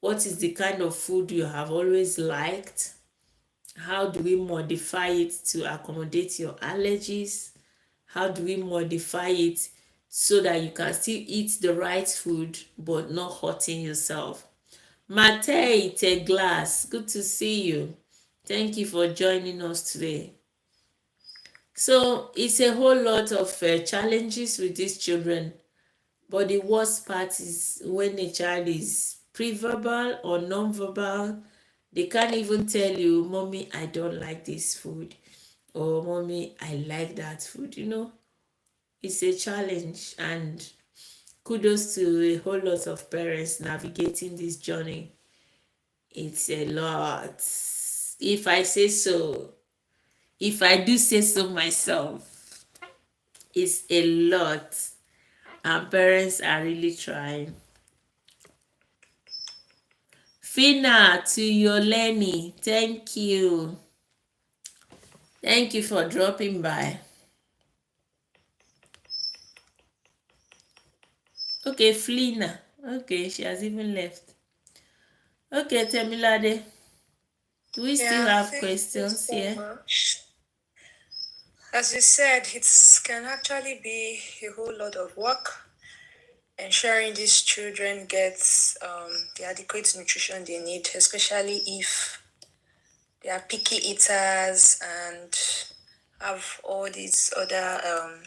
what is the kind of food you have always liked, how do we modify it to accommodate your allergies, how do we modify it so that you can still eat the right food but not hurting yourself. Mate Glass, good to see you. Thank you for joining us today. So it's a whole lot of challenges with these children, but the worst part is when a child is pre-verbal or non-verbal. They can't even tell you, mommy, I don't like this food, or mommy, I like that food. It's a challenge, and kudos to a whole lot of parents navigating this journey. It's a lot. If I say so, if I do say so myself, it's a lot, and parents are really trying. Fina to Yoleni, thank you. Thank you for dropping by. Okay, Flina. Okay, she has even left. Okay, Temilade. Do we still Yeah, have thank you questions so here? much. As you said, it can actually be a whole lot of work ensuring these children get the adequate nutrition they need, especially if they are picky eaters and have all these other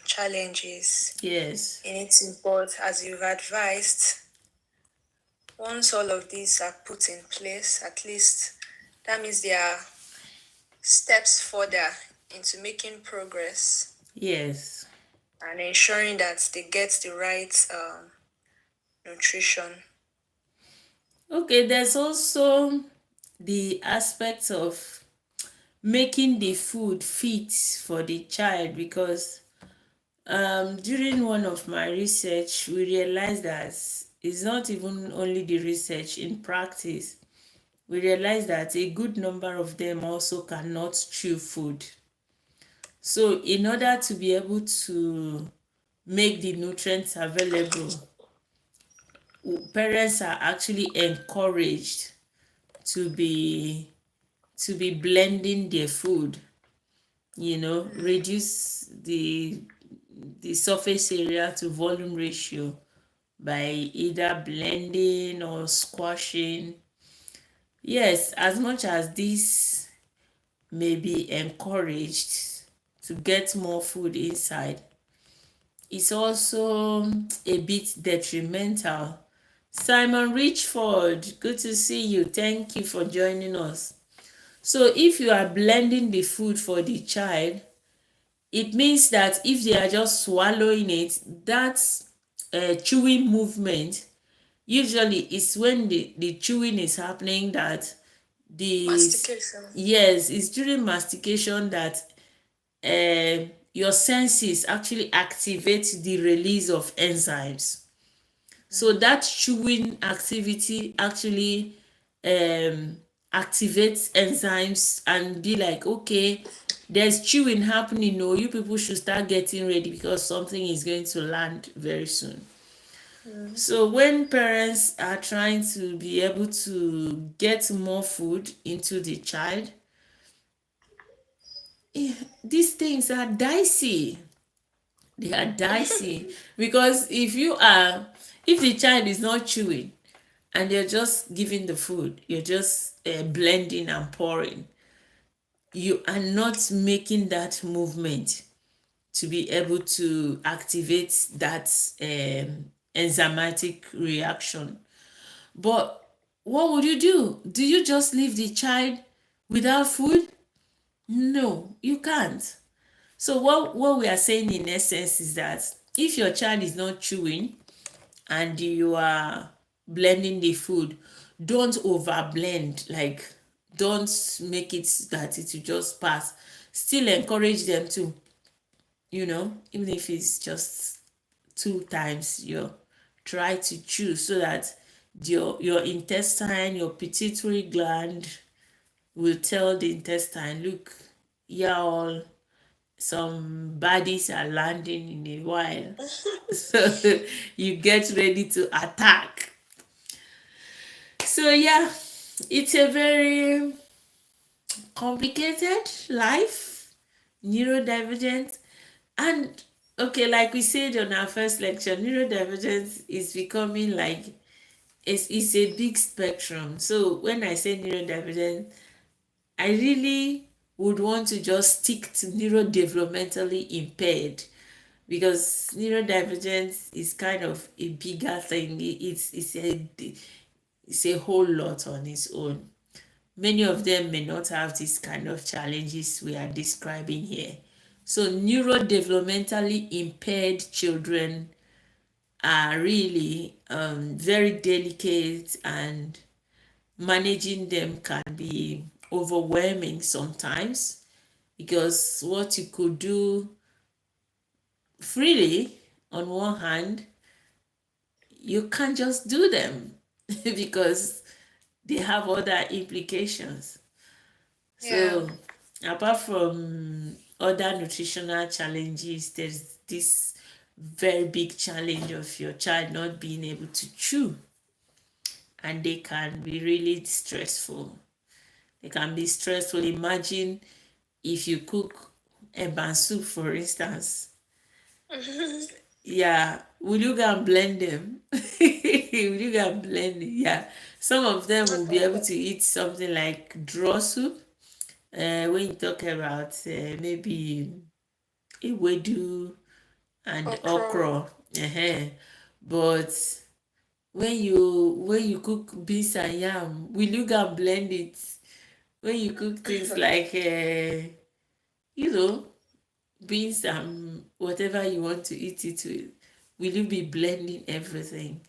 challenges Yes. in eating. But as you've advised, once all of these are put in place, at least that means there are steps further into making progress Yes. and ensuring that they get the right nutrition. Okay, there's also the aspect of making the food fit for the child, because during one of my research we realized that it's not even only the research. In practice, we realized that a good number of them also cannot chew food. So in order to be able to make the nutrients available, parents are actually encouraged to be blending their food, reduce the surface area to volume ratio by either blending or squashing. Yes, as much as this may be encouraged to get more food inside, it's also a bit detrimental. Simon Richford, good to see you. Thank you for joining us. So if you are blending the food for the child, it means that if they are just swallowing it, that chewing movement usually is when the chewing is happening, that the Mastication. yes, it's during mastication that your senses actually activate the release of enzymes. So that chewing activity actually activates enzymes and be like, okay, there's chewing happening. No, you people should start getting ready because something is going to land very soon. So when parents are trying to be able to get more food into the child, these things are dicey. They are dicey because if the child is not chewing and you're just giving the food, you're just blending and pouring, you are not making that movement to be able to activate that enzymatic reaction. But what would you do? Do you just leave the child without food? No, you can't. So what we are saying in essence is that if your child is not chewing and you are blending the food, don't over blend. Like, don't make it that it will just pass. Still encourage them to, even if it's just 2 times, you try to chew so that your intestine, your pituitary gland will tell the intestine, look, y'all, some bodies are landing in a while. So you get ready to attack. So yeah, it's a very complicated life, neurodivergent. And okay, like we said on our first lecture, neurodivergence is becoming like it's a big spectrum. So when I say neurodivergent, I really would want to just stick to neurodevelopmentally impaired, because neurodivergence is kind of a bigger thing. It's a whole lot on its own. Many of them may not have these kind of challenges we are describing here. So neurodevelopmentally impaired children are really very delicate, and managing them can be overwhelming sometimes, because what you could do freely on one hand, you can't just do them because they have other implications. Yeah. So apart from other nutritional challenges, there's this very big challenge of your child not being able to chew, and they can be really stressful. They can be stressful. Imagine if you cook eba soup, for instance. Yeah, will you go and blend them? Will you go and blend it? Yeah, some of them will be able to eat something like draw soup. When you talk about maybe ewedu and Okra. okra, but when you cook beans and yam, will you go and blend it? When you cook things like you know beans and whatever you want to eat it with, will you be blending everything?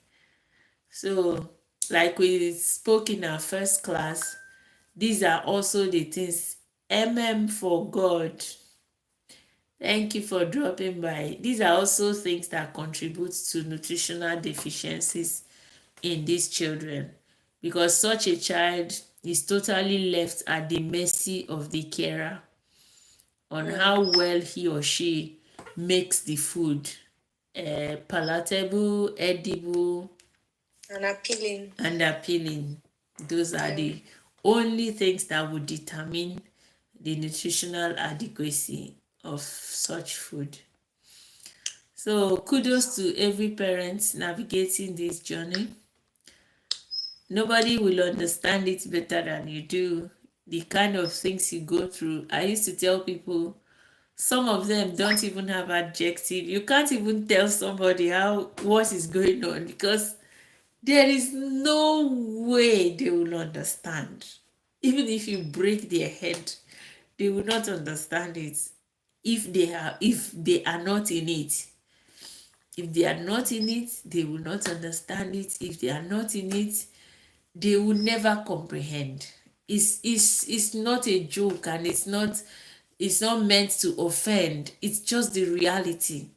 So, like we spoke in our first class, these are also the things. For God. Thank you for dropping by. These are also things that contribute to nutritional deficiencies in these children, because such a child is totally left at the mercy of the carer on how well he or she makes the food palatable, edible, And appealing. and appealing. Those are Yeah. the only things that would determine the nutritional adequacy of such food. So kudos to every parent navigating this journey. Nobody will understand it better than you do. The kind of things you go through. I used to tell people, some of them don't even have adjective. You can't even tell somebody what is going on, because there is no way they will understand. Even if you break their head, they will not understand it if they are not in it. If they are not in it, they will not understand it. If they are not in it, they will never comprehend. It's not a joke, and it's not meant to offend. It's just the reality.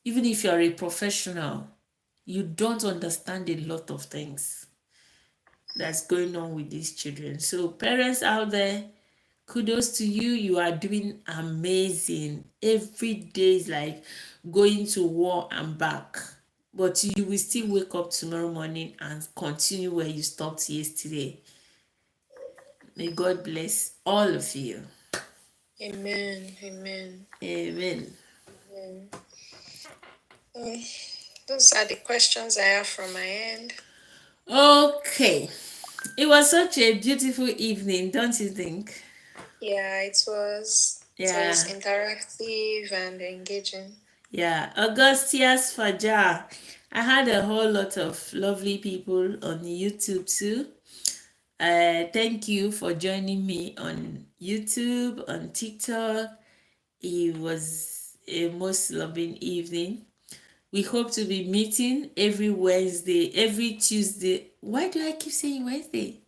Even if you're a professional, you don't understand a lot of things that's going on with these children. So parents out there, kudos to you. You are doing amazing. Every day is like going to war and back, but you will still wake up tomorrow morning and continue where you stopped yesterday. May God bless all of you. Amen. Amen. Amen. Amen. Those are the questions I have from my end. Okay, it was such a beautiful evening, don't you think? Yeah, it was. It was Yeah. interactive and engaging. Yeah, Augustias Fajar. I had a whole lot of lovely people on YouTube too. Thank you for joining me on YouTube, on TikTok. It was a most loving evening. We hope to be meeting every Wednesday, every Tuesday. Why do I keep saying Wednesday?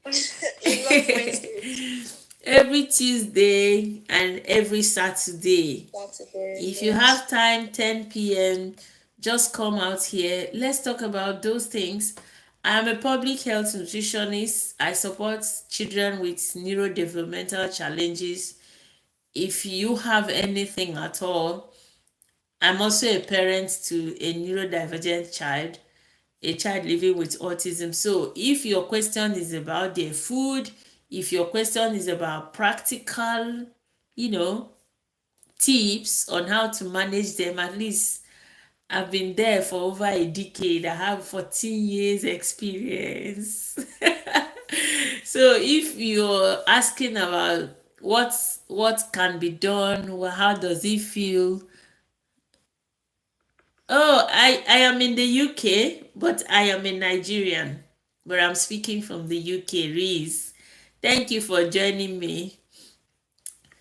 You love Wednesdays. Every Tuesday and every Saturday. Saturday, If you yes. have time, 10 p.m., just come out here. Let's talk about those things. I'm a public health nutritionist. I support children with neurodevelopmental challenges. If you have anything at all, I'm also a parent to a neurodivergent child, a child living with autism. So if your question is about their food, if your question is about practical, you know, tips on how to manage them, at least I've been there for over a decade. I have 14 years experience. So if you're asking about what can be done, how does it feel? Oh, I am in the UK, but I am a Nigerian. But I'm speaking from the UK, Reese. Thank you for joining me.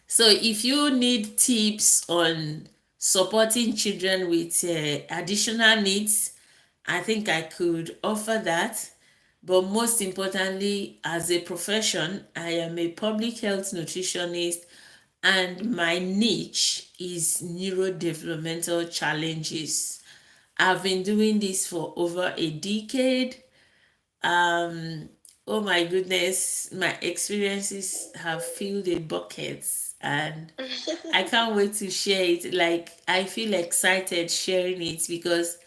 So if you need tips on supporting children with additional needs, I think I could offer that. But most importantly, as a profession, I am a public health nutritionist, and my niche is neurodevelopmental challenges. I've been doing this for over a decade. Oh my goodness, my experiences have filled a bucket, and I can't wait to share it. Like, I feel excited sharing it because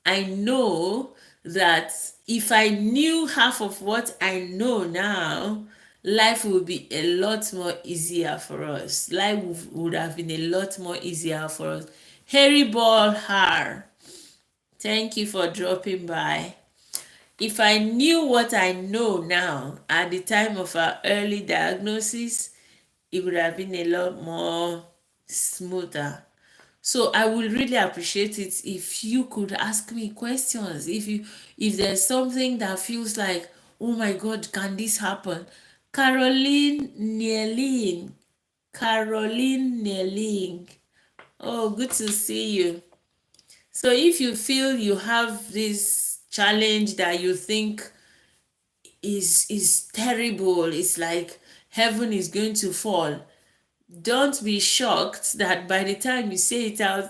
I know that if I knew half of what I know now, life would be a lot more easier for us. Life would have been a lot more easier for us. Harry Ball Har, thank you for dropping by. If I knew what I know now at the time of our early diagnosis, it would have been a lot more smoother. So I would really appreciate it if you could ask me questions. If there's something that feels like, oh my God, can this happen? Caroline Neeling. Caroline Neeling. Oh, good to see you. So if you feel you have this challenge that you think is terrible, it's like heaven is going to fall, don't be shocked that by the time you say it out,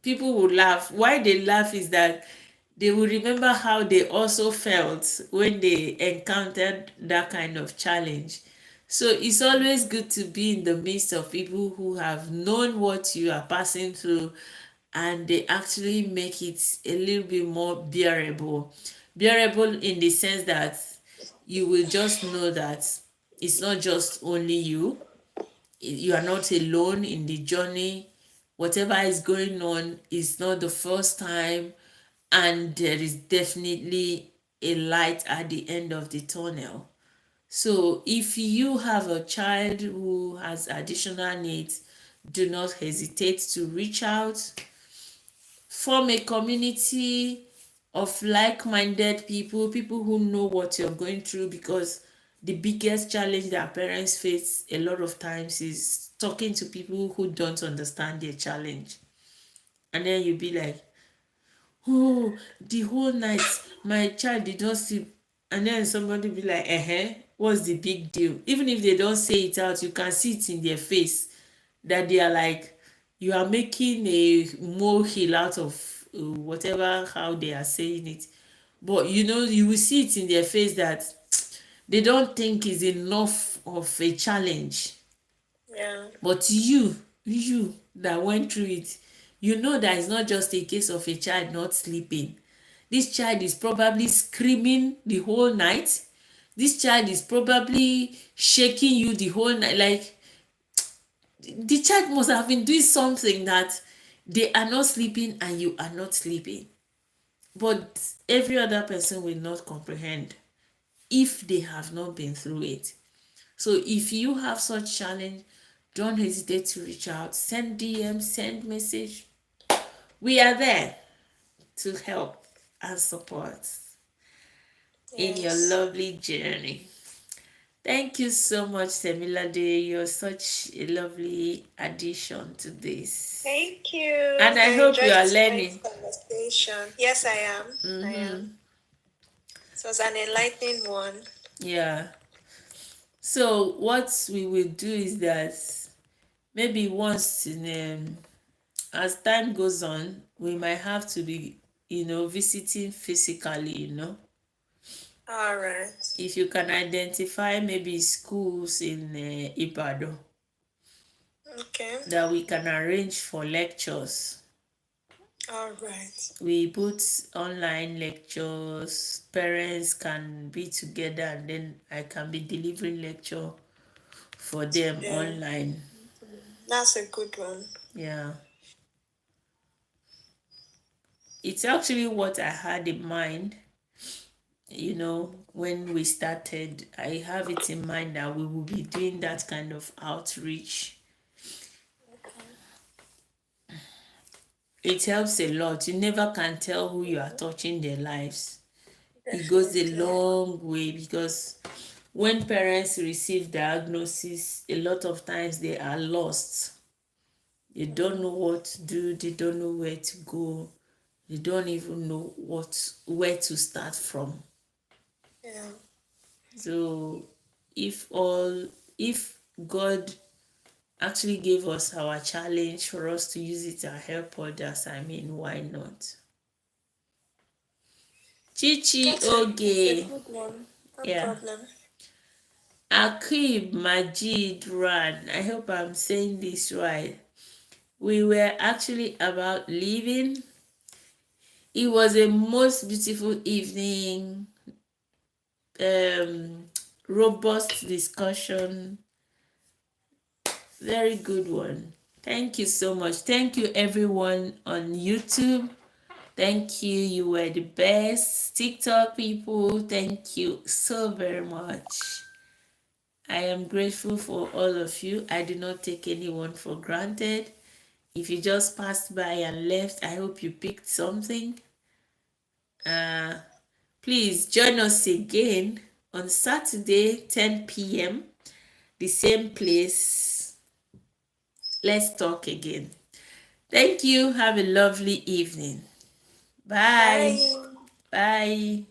people will laugh. Why they laugh is that they will remember how they also felt when they encountered that kind of challenge. So it's always good to be in the midst of people who have known what you are passing through, and they actually make it a little bit more bearable. Bearable in the sense that you will just know that it's not just only you are not alone in the journey. Whatever is going on is not the first time, and there is definitely a light at the end of the tunnel. So if you have a child who has additional needs, do not hesitate to reach out. Form a community of like-minded people, people who know what you're going through, because the biggest challenge that parents face a lot of times is talking to people who don't understand their challenge. And then you'll be like, oh, the whole night my child did not sleep. And then somebody be like, what's the big deal? Even if they don't say it out, you can see it in their face that they are like, you are making a molehill out of whatever, how they are saying it. But you will see it in their face that they don't think is enough of a challenge. Yeah. But you that went through it, you know that it's not just a case of a child not sleeping. This child is probably screaming the whole night. This child is probably shaking you the whole night. Like, the child must have been doing something that they are not sleeping and you are not sleeping. But every other person will not comprehend if they have not been through it. So if you have such challenge, don't hesitate to reach out. Send DM, send message. We are there to help and support in your Yes. lovely journey. Thank you so much, Semilade. You're such a lovely addition to this. Thank you. And I I hope you enjoyed are tonight's learning. conversation. Yes, I am. I am. It was an enlightening one. Yeah. So what we will do is that maybe once in as time goes on, we might have to be, visiting physically. All right. If you can identify maybe schools in Ibadan Okay. that we can arrange for lectures. All right. We put online lectures, parents can be together, and then I can be delivering lecture for them Yeah. online. That's a good one. Yeah. It's actually what I had in mind. When we started, I have it in mind that we will be doing that kind of outreach. It helps a lot. You never can tell who you are touching their lives. It goes a Definitely. long way, because when parents receive diagnosis, a lot of times they are lost. They don't know what to do. They don't know where to go. They don't even know where to start from. Yeah. So if God actually gave us our challenge for us to use it and help others, I mean, why not? Chichi That's a Oge. good one. No Yeah. problem. Akib Majid Ran. I hope I'm saying this right. We were actually about leaving. It was a most beautiful evening, robust discussion, very good one. Thank you so much. Thank you everyone on YouTube. Thank you. You were the best. TikTok people, thank you so very much. I am grateful for all of you. I do not take anyone for granted. If you just passed by and left, I hope you picked something. Please join us again on Saturday, 10 p.m., the same place. Let's talk again. Thank you. Have a lovely evening. Bye. Bye. Bye.